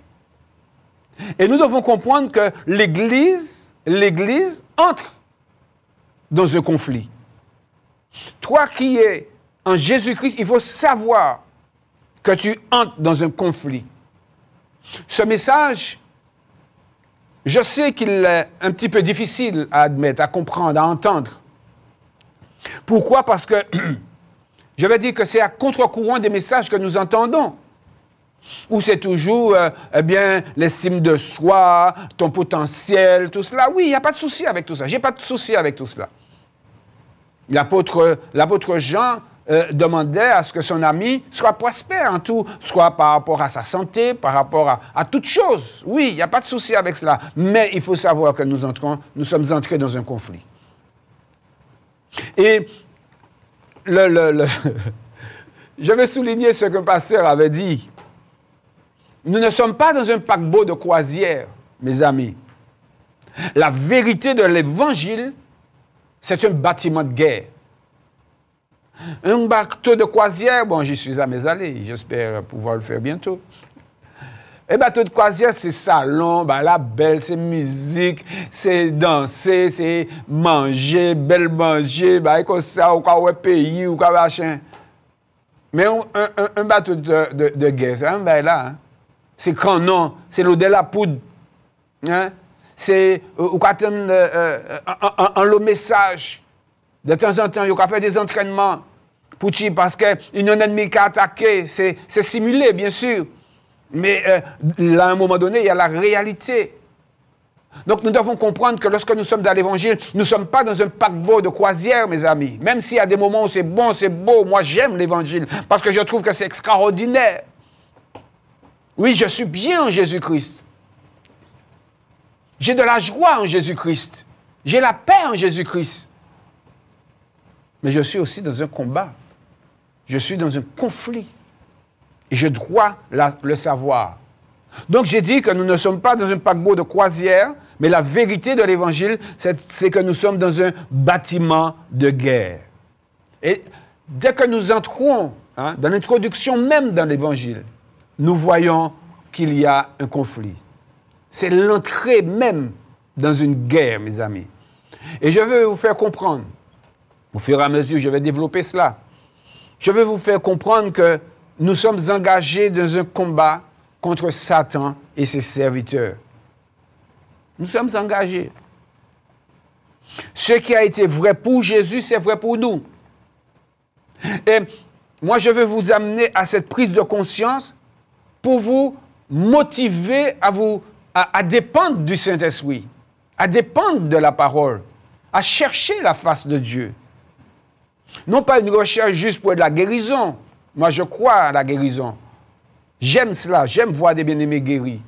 Et nous devons comprendre que l'Église entre dans un conflit. Toi qui es en Jésus-Christ, il faut savoir que tu entres dans un conflit. Ce message, je sais qu'il est un petit peu difficile à admettre, à comprendre, à entendre. Pourquoi? Parce que je vais dire que c'est à contre-courant des messages que nous entendons. Où c'est toujours, eh bien, l'estime de soi, ton potentiel, tout cela. Oui, il n'y a pas de souci avec tout ça. Je n'ai pas de souci avec tout cela. L'apôtre Jean demandait à ce que son ami soit prospère en tout, soit par rapport à sa santé, par rapport à toute chose. Oui, il n'y a pas de souci avec cela. Mais il faut savoir que nous sommes entrés dans un conflit. Et je vais souligner ce que le pasteur avait dit. Nous ne sommes pas dans un paquebot de croisière, mes amis. La vérité de l'Évangile, c'est un bâtiment de guerre. Un bateau de croisière, bon, j'y suis à mes allées, j'espère pouvoir le faire bientôt. Un bateau de croisière, c'est salon, la belle, c'est musique, c'est danser, c'est manger, belle manger, comme ça, ou quoi, pays, ou quoi, machin. Mais un bateau de guerre, c'est un bail là, hein. C'est canon, c'est l'eau de la poudre. Hein? c'est ou attendre le message. De temps en temps, il y a fait des entraînements pour tuer parce qu'il y a un ennemi qui a attaqué. C'est simulé, bien sûr. Mais là, à un moment donné, il y a la réalité. Donc, nous devons comprendre que lorsque nous sommes dans l'Évangile, nous ne sommes pas dans un paquebot de croisière, mes amis. Même s'il y a des moments où c'est bon, c'est beau. Moi, j'aime l'Évangile parce que je trouve que c'est extraordinaire. Oui, je suis bien en Jésus-Christ. J'ai de la joie en Jésus-Christ. J'ai la paix en Jésus-Christ. Mais je suis aussi dans un combat. Je suis dans un conflit. Et je dois le savoir. Donc, j'ai dit que nous ne sommes pas dans un paquebot de croisière, mais la vérité de l'Évangile, c'est que nous sommes dans un bâtiment de guerre. Et dès que nous entrons dans l'introduction même dans l'Évangile, nous voyons qu'il y a un conflit. C'est l'entrée même dans une guerre, mes amis. Et je veux vous faire comprendre, au fur et à mesure, je vais développer cela. Je veux vous faire comprendre que nous sommes engagés dans un combat contre Satan et ses serviteurs. Nous sommes engagés. Ce qui a été vrai pour Jésus, c'est vrai pour nous. Et moi, je veux vous amener à cette prise de conscience pour vous motiver à dépendre du Saint-Esprit, à dépendre de la parole, à chercher la face de Dieu. Non pas une recherche juste pour de la guérison. Moi, je crois à la guérison. J'aime cela, j'aime voir des bien-aimés guéris.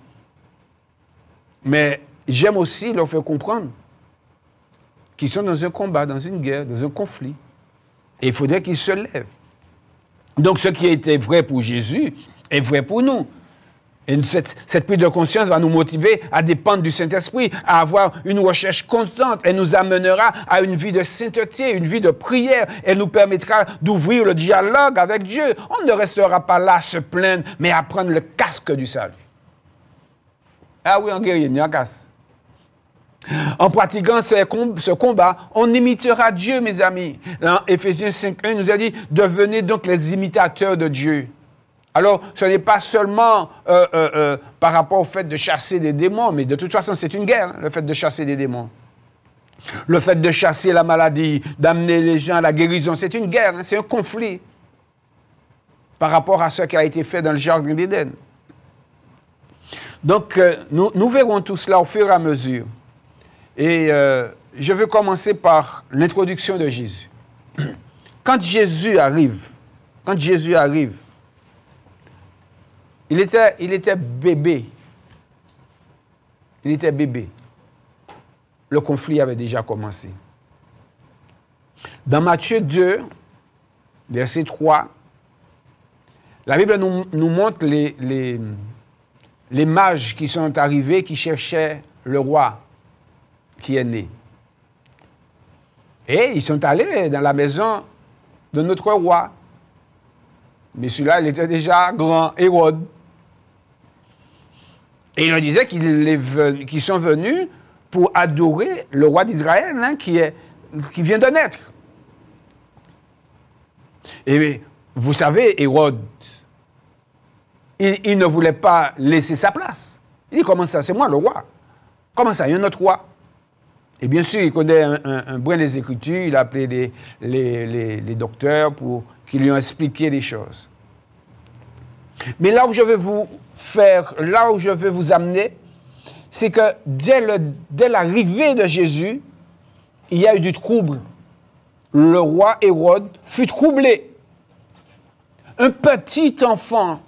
Mais j'aime aussi leur faire comprendre qu'ils sont dans un combat, dans une guerre, dans un conflit. Et il faudrait qu'ils se lèvent. Donc, ce qui était vrai pour Jésus est vrai pour nous. Et cette prise de conscience va nous motiver à dépendre du Saint-Esprit, à avoir une recherche constante. Elle nous amènera à une vie de sainteté, une vie de prière. Elle nous permettra d'ouvrir le dialogue avec Dieu. On ne restera pas là à se plaindre, mais à prendre le casque du salut. Ah oui, en guerrier, il y a un casque. En pratiquant ce combat, on imitera Dieu, mes amis. Dans Éphésiens 5.1, il nous a dit « Devenez donc les imitateurs de Dieu ». Alors, ce n'est pas seulement par rapport au fait de chasser des démons, mais de toute façon, c'est une guerre, le fait de chasser des démons. Le fait de chasser la maladie, d'amener les gens à la guérison, c'est une guerre, c'est un conflit par rapport à ce qui a été fait dans le Jardin d'Éden. Donc, nous verrons tout cela au fur et à mesure. Et je veux commencer par l'introduction de Jésus. Quand Jésus arrive, il était bébé. Il était bébé. Le conflit avait déjà commencé. Dans Matthieu 2, verset 3, la Bible nous montre les mages qui sont arrivés, qui cherchaient le roi qui est né. Et ils sont allés dans la maison de notre roi. Mais celui-là, il était déjà grand, Hérode. Et il leur disait qu'ils sont venus pour adorer le roi d'Israël qui vient de naître. Et vous savez, Hérode, il ne voulait pas laisser sa place. Il dit, comment ça, c'est moi le roi. Comment ça, il y a un autre roi? Et bien sûr, il connaît un brin des Écritures, il a appelé les docteurs pour qu'ils lui ont expliqué les choses. Mais là où je veux vous amener, c'est que dès l'arrivée de Jésus, il y a eu du trouble. Le roi Hérode fut troublé. Un petit enfant,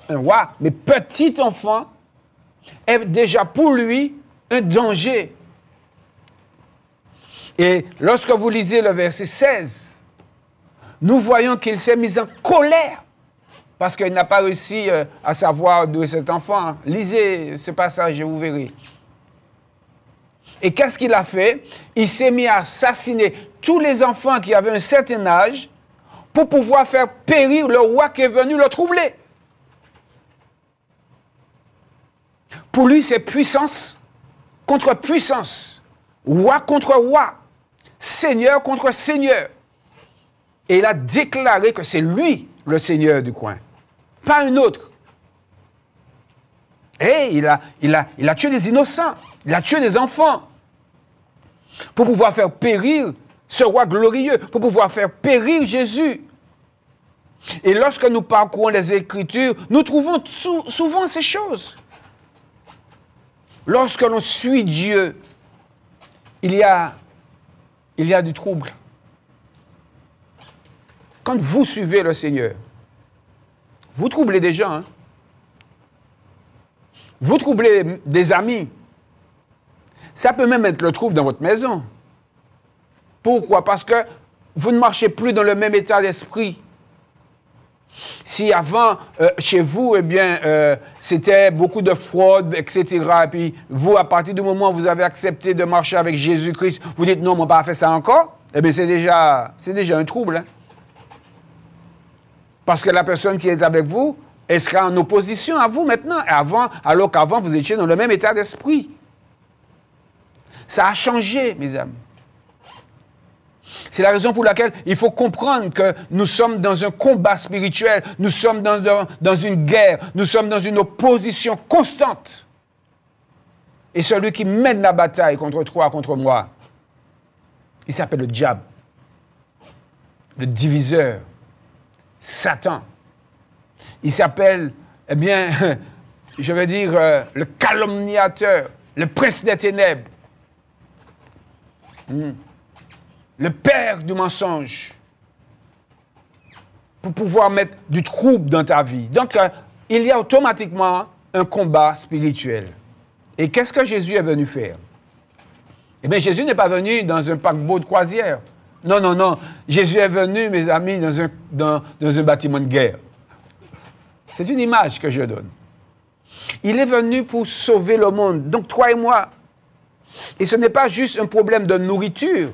un roi, mais petit enfant, est déjà pour lui un danger. Et lorsque vous lisez le verset 16, nous voyons qu'il s'est mis en colère parce qu'il n'a pas réussi à savoir d'où est cet enfant. Lisez ce passage et vous verrez. Et qu'est-ce qu'il a fait? Il s'est mis à assassiner tous les enfants qui avaient un certain âge pour pouvoir faire périr le roi qui est venu le troubler. Pour lui, c'est puissance contre puissance, roi contre roi, seigneur contre seigneur. Et il a déclaré que c'est lui le seigneur du coin, pas un autre. Et il a tué des innocents, il a tué des enfants pour pouvoir faire périr ce roi glorieux, pour pouvoir faire périr Jésus. Et lorsque nous parcourons les Écritures, nous trouvons souvent ces choses. Lorsque l'on suit Dieu, il y a du trouble. Quand vous suivez le Seigneur, vous troublez des gens, hein? Vous troublez des amis. Ça peut même être le trouble dans votre maison. Pourquoi? Parce que vous ne marchez plus dans le même état d'esprit. Si avant, chez vous, eh bien, c'était beaucoup de fraude, etc., et puis vous, à partir du moment où vous avez accepté de marcher avec Jésus-Christ, vous dites non, on n'a pas fait ça encore, eh bien, c'est déjà un trouble. Hein? Parce que la personne qui est avec vous, elle sera en opposition à vous maintenant, alors qu'avant, vous étiez dans le même état d'esprit. Ça a changé, mes amis. C'est la raison pour laquelle il faut comprendre que nous sommes dans un combat spirituel, nous sommes dans une guerre, nous sommes dans une opposition constante. Et celui qui mène la bataille contre toi, contre moi, il s'appelle le diable, le diviseur, Satan. Il s'appelle, eh bien, je vais dire, le calomniateur, le prince des ténèbres. Le père du mensonge, pour pouvoir mettre du trouble dans ta vie. Donc, il y a automatiquement un combat spirituel. Et qu'est-ce que Jésus est venu faire? Eh bien, Jésus n'est pas venu dans un paquebot de croisière. Non, non, non. Jésus est venu, mes amis, dans un bâtiment de guerre. C'est une image que je donne. Il est venu pour sauver le monde. Donc, toi et moi. Et ce n'est pas juste un problème de nourriture.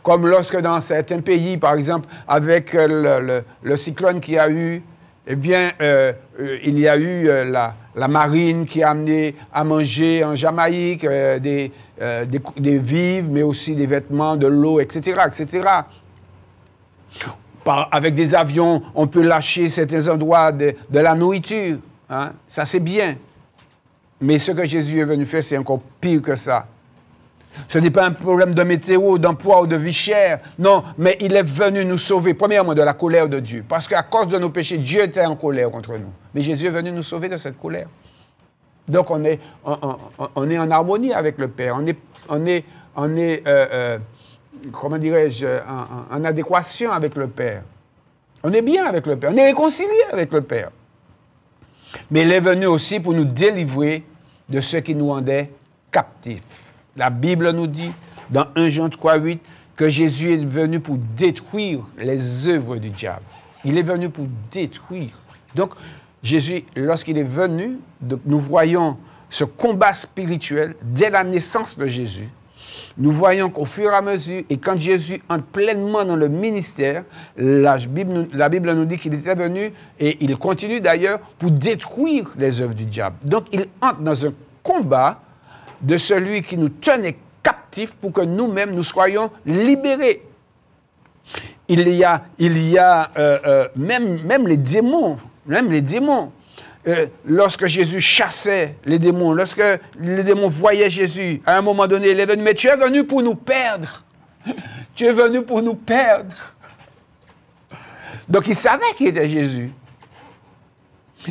Comme lorsque dans certains pays, par exemple, avec le cyclone qu'il y a eu, eh bien, il y a eu la marine qui a amené à manger en Jamaïque des vivres, mais aussi des vêtements, de l'eau, etc., etc. Avec des avions, on peut lâcher certains endroits de la nourriture. Hein? Ça, c'est bien. Mais ce que Jésus est venu faire, c'est encore pire que ça. Ce n'est pas un problème de météo, d'emploi ou de vie chère. Non, mais il est venu nous sauver, premièrement, de la colère de Dieu. Parce qu'à cause de nos péchés, Dieu était en colère contre nous. Mais Jésus est venu nous sauver de cette colère. Donc, on est en harmonie avec le Père. On est comment dirais-je, en adéquation avec le Père. On est bien avec le Père. On est réconcilié avec le Père. Mais il est venu aussi pour nous délivrer de ce qui nous rendait captifs. La Bible nous dit, dans 1 Jean 3,8, que Jésus est venu pour détruire les œuvres du diable. Il est venu pour détruire. Donc, Jésus, lorsqu'il est venu, nous voyons ce combat spirituel dès la naissance de Jésus. Nous voyons qu'au fur et à mesure, et quand Jésus entre pleinement dans le ministère, la Bible nous dit qu'il était venu, et il continue d'ailleurs, pour détruire les œuvres du diable. Donc, il entre dans un combat de celui qui nous tenait captifs pour que nous-mêmes, nous soyons libérés. Il y a même les démons, lorsque Jésus chassait les démons, lorsque les démons voyaient Jésus, à un moment donné, il est venu, mais tu es venu pour nous perdre. Tu es venu pour nous perdre. Donc, il savait qui était Jésus.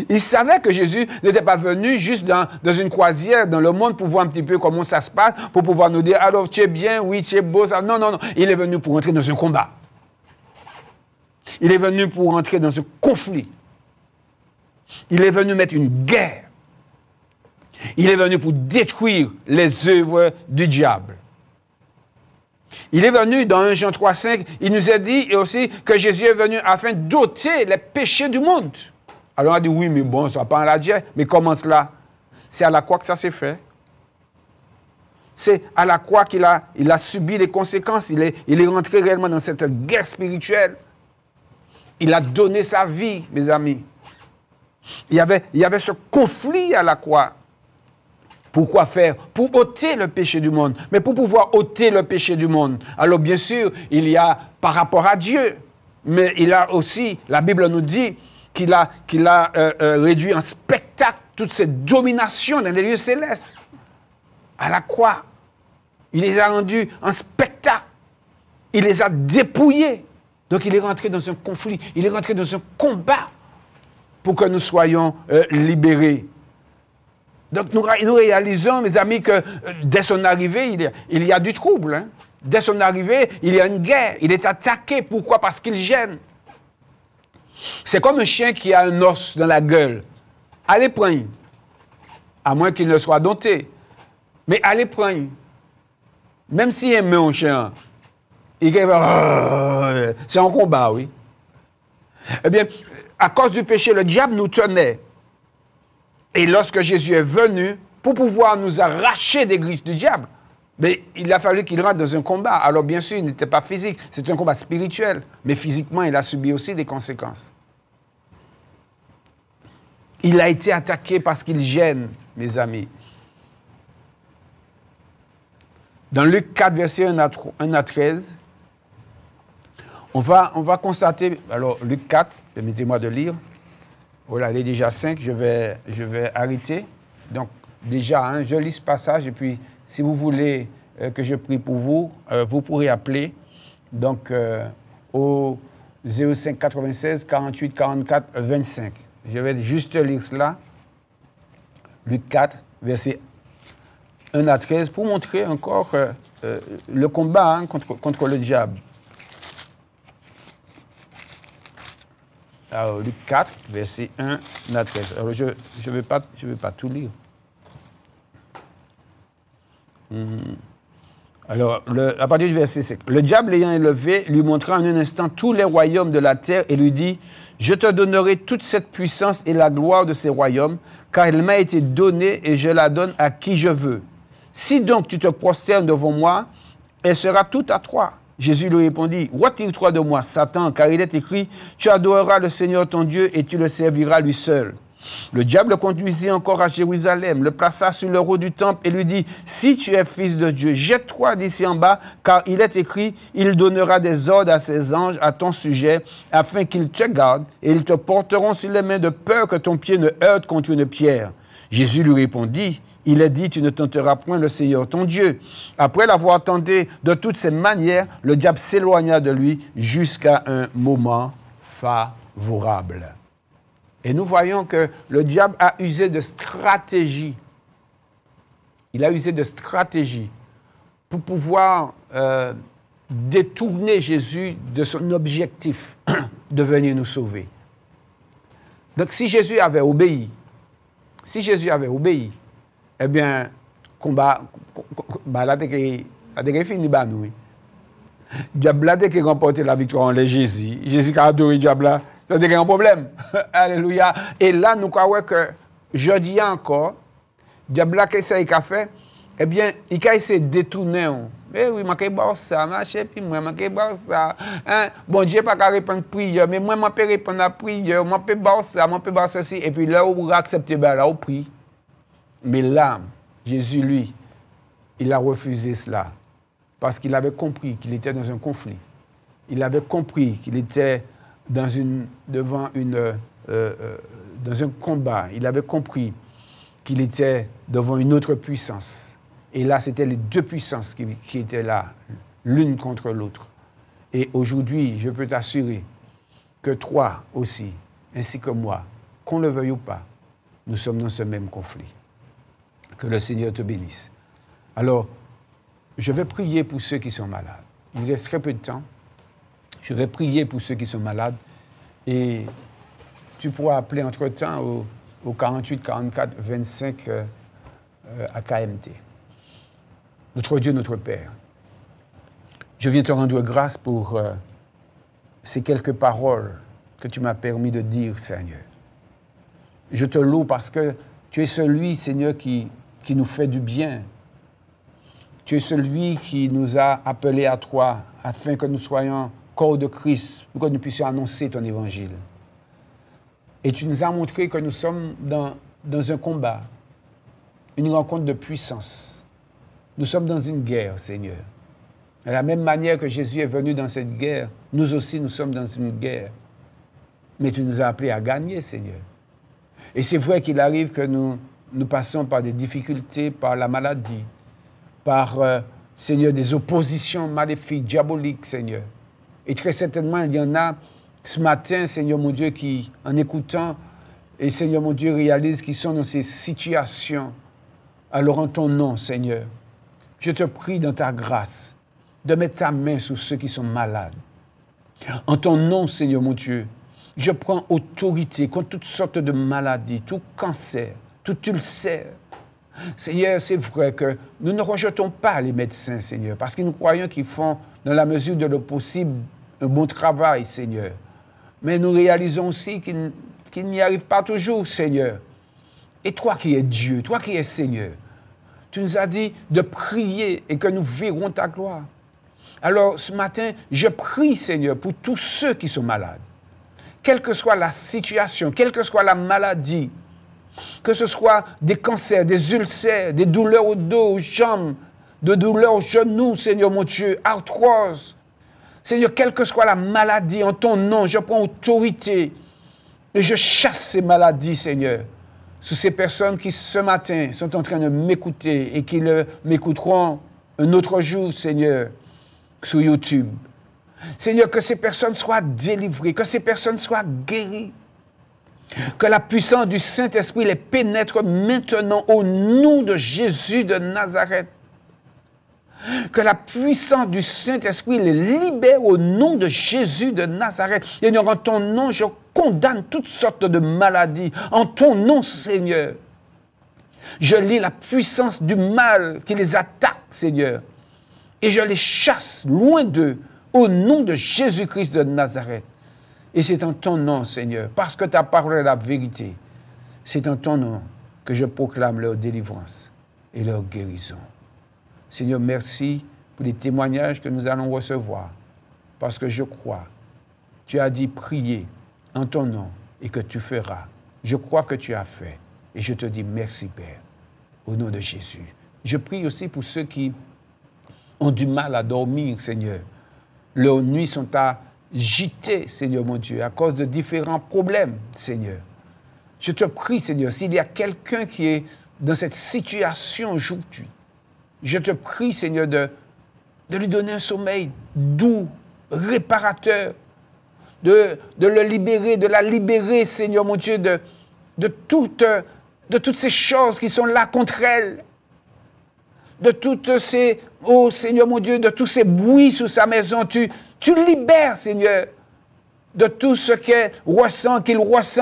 Il savait que Jésus n'était pas venu juste dans une croisière dans le monde pour voir un petit peu comment ça se passe, pour pouvoir nous dire, alors tu es bien, oui, tu es beau. Ça. Non, non, non. Il est venu pour entrer dans un combat. Il est venu pour entrer dans un conflit. Il est venu mettre une guerre. Il est venu pour détruire les œuvres du diable. Il est venu dans 1 Jean 3,5, il nous a dit aussi que Jésus est venu afin d'ôter les péchés du monde. Alors on a dit, oui, mais bon, ça va pas en la dire. Mais comment cela? C'est à la croix que ça s'est fait. C'est à la croix qu'il a subi les conséquences. Il est rentré réellement dans cette guerre spirituelle. Il a donné sa vie, mes amis. Il y avait ce conflit à la croix. Pourquoi faire? Pour ôter le péché du monde. Mais pour pouvoir ôter le péché du monde, alors bien sûr, il y a par rapport à Dieu, mais il a aussi, la Bible nous dit, qu'il a réduit en spectacle toute cette domination dans les lieux célestes. À la croix, il les a rendus en spectacle. Il les a dépouillés. Donc il est rentré dans un conflit, il est rentré dans un combat pour que nous soyons libérés. Donc nous réalisons, mes amis, que dès son arrivée, il y a du trouble. Hein. Dès son arrivée, il y a une guerre. Il est attaqué. Pourquoi? Parce qu'il gêne. C'est comme un chien qui a un os dans la gueule. Allez prendre. À moins qu'il ne soit dompté. Mais allez prendre. Même s'il aime un chien, c'est un combat, oui. Eh bien, à cause du péché, le diable nous tenait. Et lorsque Jésus est venu, pour pouvoir nous arracher des griffes du diable, mais il a fallu qu'il rentre dans un combat. Alors bien sûr, il n'était pas physique, c'est un combat spirituel. Mais physiquement, il a subi aussi des conséquences. Il a été attaqué parce qu'il gêne, mes amis. Dans Luc 4, verset 1 à 13, on va constater, alors Luc 4, permettez-moi de lire. Voilà, il est déjà 5, je vais arrêter. Donc, déjà, hein, je lis ce passage et puis, si vous voulez que je prie pour vous, vous pourrez appeler donc, au 05 96 48 44 25. Je vais juste lire cela. Luc 4, verset 1 à 13, pour montrer encore le combat hein, contre le diable. Alors, Luc 4, verset 1 à 13. Alors, je ne vais pas tout lire. Alors, à partir du verset 5. Le diable l'ayant élevé, lui montra en un instant tous les royaumes de la terre et lui dit, « Je te donnerai toute cette puissance et la gloire de ces royaumes, car il m'a été donnée et je la donne à qui je veux. Si donc tu te prosternes devant moi, elle sera toute à toi. » Jésus lui répondit, « Retire-toi de moi, Satan, car il est écrit, tu adoreras le Seigneur ton Dieu et tu le serviras lui seul. » Le diable le conduisit encore à Jérusalem, le plaça sur le haut du temple et lui dit, « Si tu es fils de Dieu, jette-toi d'ici en bas, car il est écrit, il donnera des ordres à ses anges à ton sujet, afin qu'ils te gardent, et ils te porteront sur les mains de peur que ton pied ne heurte contre une pierre. » Jésus lui répondit, « Il est dit, tu ne tenteras point le Seigneur ton Dieu. » Après l'avoir tenté de toutes ces manières, le diable s'éloigna de lui jusqu'à un moment favorable. Et nous voyons que le diable a usé de stratégie. Il a usé de stratégie pour pouvoir détourner Jésus de son objectif de venir nous sauver. Donc si Jésus avait obéi, eh bien, combat, là, ça a fini, nous. Diable a remporté la victoire en Jésus. Jésus a adoré Diable, ça a un problème. Alléluia. Et là, nous croyons que, jeudi encore, Diable a essayé de faire, eh bien, il a essayé de détourner. Eh oui, je vais ça, marcher, puis moi, je vais ça. Bon Dieu n'a pas répondre à la prière, mais moi, je peux répondre à la prière, je peux ça, je peux ceci. Et puis là, on va accepter, là, on prie. Mais là, Jésus, lui, il a refusé cela. Parce qu'il avait compris qu'il était dans un conflit. Il avait compris qu'il était dans un combat. Il avait compris qu'il était devant une autre puissance. Et là, c'était les deux puissances qui étaient là, l'une contre l'autre. Et aujourd'hui, je peux t'assurer que toi aussi, ainsi que moi, qu'on le veuille ou pas, nous sommes dans ce même conflit. Que le Seigneur te bénisse. Alors, je vais prier pour ceux qui sont malades. Il reste très peu de temps. Je vais prier pour ceux qui sont malades. Et tu pourras appeler entre-temps au 48 44 25 à KMT. Notre Dieu, notre Père, je viens te rendre grâce pour ces quelques paroles que tu m'as permis de dire, Seigneur. Je te loue parce que tu es celui, Seigneur, qui nous fait du bien. Tu es celui qui nous a appelés à toi afin que nous soyons corps de Christ, pour que nous puissions annoncer ton évangile. Et tu nous as montré que nous sommes dans un combat, une rencontre de puissance. Nous sommes dans une guerre, Seigneur. De la même manière que Jésus est venu dans cette guerre, nous aussi nous sommes dans une guerre. Mais tu nous as appelés à gagner, Seigneur. Et c'est vrai qu'il arrive que nous passons par des difficultés, par la maladie, par, Seigneur, des oppositions maléfiques, diaboliques, Seigneur. Et très certainement, il y en a ce matin, Seigneur mon Dieu, qui, en écoutant, et Seigneur mon Dieu, réalisent qu'ils sont dans ces situations. Alors en ton nom, Seigneur, je te prie dans ta grâce de mettre ta main sur ceux qui sont malades. En ton nom, Seigneur mon Dieu, je prends autorité contre toutes sortes de maladies, tout cancer, tout ulcère. Seigneur, c'est vrai que nous ne rejetons pas les médecins, Seigneur, parce que nous croyons qu'ils font, dans la mesure de le possible, un bon travail, Seigneur. Mais nous réalisons aussi qu'ils n'y arrivent pas toujours, Seigneur. Et toi qui es Dieu, toi qui es Seigneur, tu nous as dit de prier et que nous verrons ta gloire. Alors, ce matin, je prie, Seigneur, pour tous ceux qui sont malades. Quelle que soit la situation, quelle que soit la maladie, que ce soit des cancers, des ulcères, des douleurs au dos, aux jambes, de douleurs aux genoux, Seigneur mon Dieu, arthrose. Seigneur, quelle que soit la maladie, en ton nom, je prends autorité et je chasse ces maladies, Seigneur, sur ces personnes qui, ce matin, sont en train de m'écouter et qui m'écouteront un autre jour, Seigneur, sur YouTube. Seigneur, que ces personnes soient délivrées, que ces personnes soient guéries, que la puissance du Saint-Esprit les pénètre maintenant au nom de Jésus de Nazareth. Que la puissance du Saint-Esprit les libère au nom de Jésus de Nazareth. Seigneur, en ton nom, je condamne toutes sortes de maladies. En ton nom, Seigneur, je lis la puissance du mal qui les attaque, Seigneur, et je les chasse loin d'eux au nom de Jésus-Christ de Nazareth. Et c'est en ton nom, Seigneur, parce que ta parole est la vérité, c'est en ton nom que je proclame leur délivrance et leur guérison. Seigneur, merci pour les témoignages que nous allons recevoir, parce que je crois, tu as dit prier en ton nom et que tu feras. Je crois que tu as fait et je te dis merci, Père, au nom de Jésus. Je prie aussi pour ceux qui ont du mal à dormir, Seigneur. Leurs nuits sont agitées, Seigneur mon Dieu, à cause de différents problèmes, Seigneur. Je te prie, Seigneur, s'il y a quelqu'un qui est dans cette situation aujourd'hui, je te prie, Seigneur, de lui donner un sommeil doux, réparateur, de le libérer, de la libérer, Seigneur mon Dieu, de toutes ces choses qui sont là contre elle, de toutes ces, oh Seigneur mon Dieu, de tous ces bruits sous sa maison. Tu libères, Seigneur, de tout ce qu'il ressent,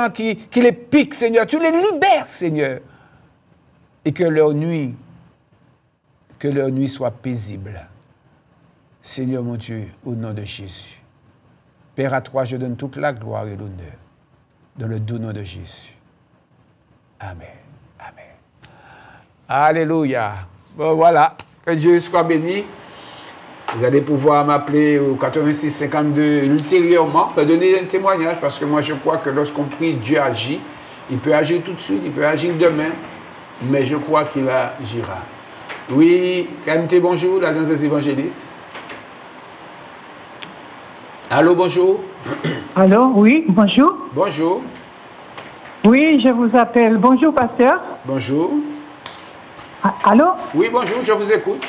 qui les pique, Seigneur. Tu les libères, Seigneur. Et que leur nuit soit paisible. Seigneur mon Dieu, au nom de Jésus. Père, à toi, je donne toute la gloire et l'honneur. Dans le doux nom de Jésus. Amen. Amen. Alléluia. Bon, voilà. Que Dieu soit béni. Vous allez pouvoir m'appeler au 86 52 ultérieurement pour donner un témoignage, parce que moi, je crois que lorsqu'on prie, Dieu agit. Il peut agir tout de suite, il peut agir demain, mais je crois qu'il agira. Oui, KMT, bonjour, la danse des évangélistes. Allô, bonjour. Allô, oui, bonjour. Bonjour. Oui, je vous appelle. Bonjour, pasteur. Bonjour. Allô? Oui, bonjour, je vous écoute.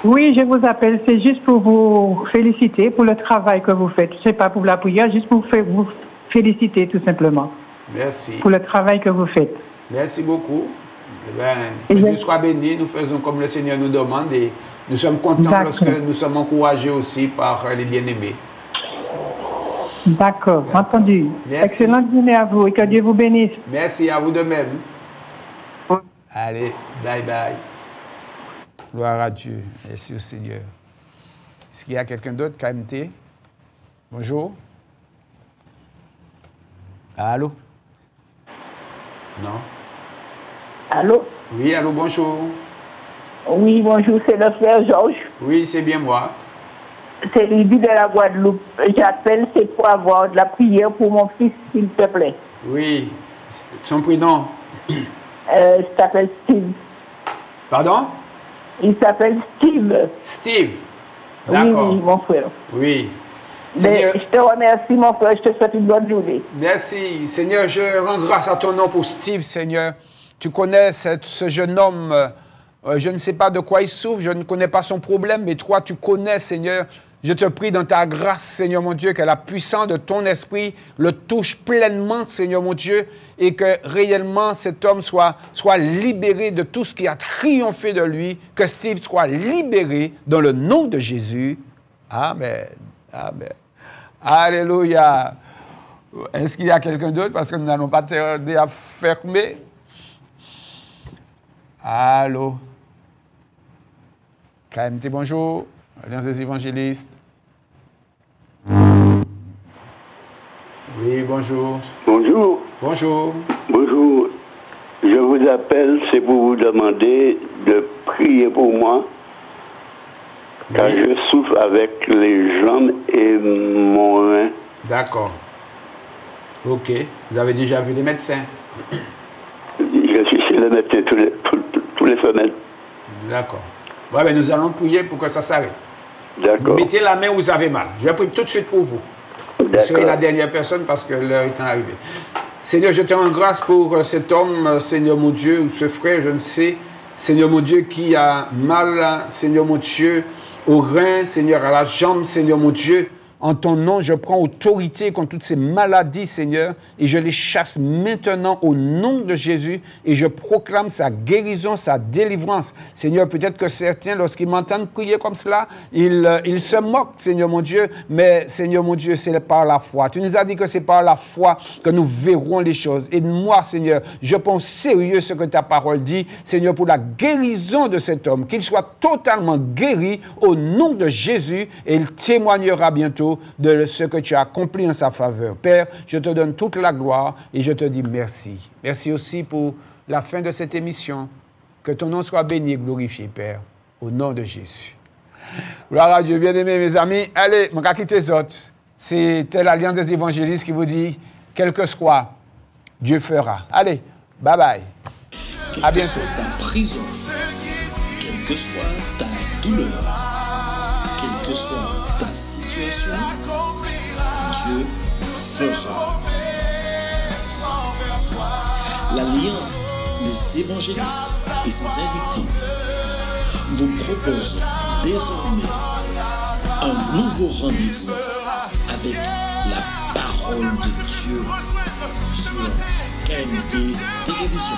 Oui, je vous appelle. C'est juste pour vous féliciter pour le travail que vous faites. Ce n'est pas pour la prière, juste pour vous féliciter tout simplement. Merci. Pour le travail que vous faites. Merci beaucoup. Eh bien, que Dieu soit béni. Nous faisons comme le Seigneur nous demande et nous sommes contents lorsque nous sommes encouragés aussi par les bien-aimés. D'accord, entendu. Merci. Excellente journée à vous et que Dieu vous bénisse. Merci à vous de même. Allez, bye bye. Gloire à Dieu. Merci au Seigneur. Est-ce qu'il y a quelqu'un d'autre, KMT? Bonjour. Allô? Non? Allô? Oui, allô, bonjour. Oui, bonjour, c'est le frère Georges. Oui, c'est bien moi. C'est Libye de la Guadeloupe. J'appelle, c'est pour avoir de la prière pour mon fils, s'il te plaît. Oui. Son prénom? Il s'appelle Steve. Pardon? Il s'appelle Steve. Steve. D'accord. Oui, mon frère. Oui. Seigneur, je te remercie, mon frère. Je te souhaite une bonne journée. merci. Seigneur, je rends grâce à ton nom pour Steve, Seigneur. Tu connais ce jeune homme. Je ne sais pas de quoi il souffre. Je ne connais pas son problème. Mais toi, tu connais, Seigneur. Je te prie dans ta grâce, Seigneur mon Dieu, que la puissance de ton esprit le touche pleinement, Seigneur mon Dieu, et que réellement cet homme soit libéré de tout ce qui a triomphé de lui, que Steve soit libéré dans le nom de Jésus. Amen. Amen. Alléluia. Est-ce qu'il y a quelqu'un d'autre? Parce que nous n'allons pas tarder à fermer. Allô? KMT, bonjour. Alliance des évangélistes. Oui, bonjour. Bonjour. Bonjour. Bonjour. Je vous appelle, c'est pour vous demander de prier pour moi, car je souffre avec les jambes et mon rein. D'accord. OK. Vous avez déjà vu les médecins? Je suis chez le médecin tous les semaines. D'accord. Ouais, mais nous allons prier pour que ça s'arrête. D'accord. Mettez la main où vous avez mal. Je prie tout de suite pour vous. Vous serez la dernière personne parce que l'heure est arrivée. Seigneur, je te rends grâce pour cet homme, Seigneur mon Dieu, ou ce frère, je ne sais, Seigneur mon Dieu, qui a mal, Seigneur mon Dieu, au rein, Seigneur, à la jambe, Seigneur mon Dieu. En ton nom, je prends autorité contre toutes ces maladies, Seigneur, et je les chasse maintenant au nom de Jésus, et je proclame sa guérison, sa délivrance. Seigneur, peut-être que certains, lorsqu'ils m'entendent prier comme cela, ils se moquent, Seigneur mon Dieu, mais Seigneur mon Dieu, c'est par la foi. Tu nous as dit que c'est par la foi que nous verrons les choses. Et moi, Seigneur, je prends au sérieux ce que ta parole dit, Seigneur, pour la guérison de cet homme, qu'il soit totalement guéri au nom de Jésus, et il témoignera bientôt de ce que tu as accompli en sa faveur. Père, je te donne toute la gloire et je te dis merci. Merci aussi pour la fin de cette émission. Que ton nom soit béni et glorifié, Père, au nom de Jésus. Gloire à Dieu, bien-aimés, mes amis. Allez, mon quitter les autres. C'était l'Alliance des évangélistes qui vous dit, quel que soit, Dieu fera. Allez, bye bye. À bientôt. Quelle que soit ta prison, quelle que soit ta douleur, quelle que soit ta situation, Dieu fera. L'Alliance des évangélistes et ses invités vous propose désormais un nouveau rendez-vous avec la parole de Dieu sur KMT Télévision.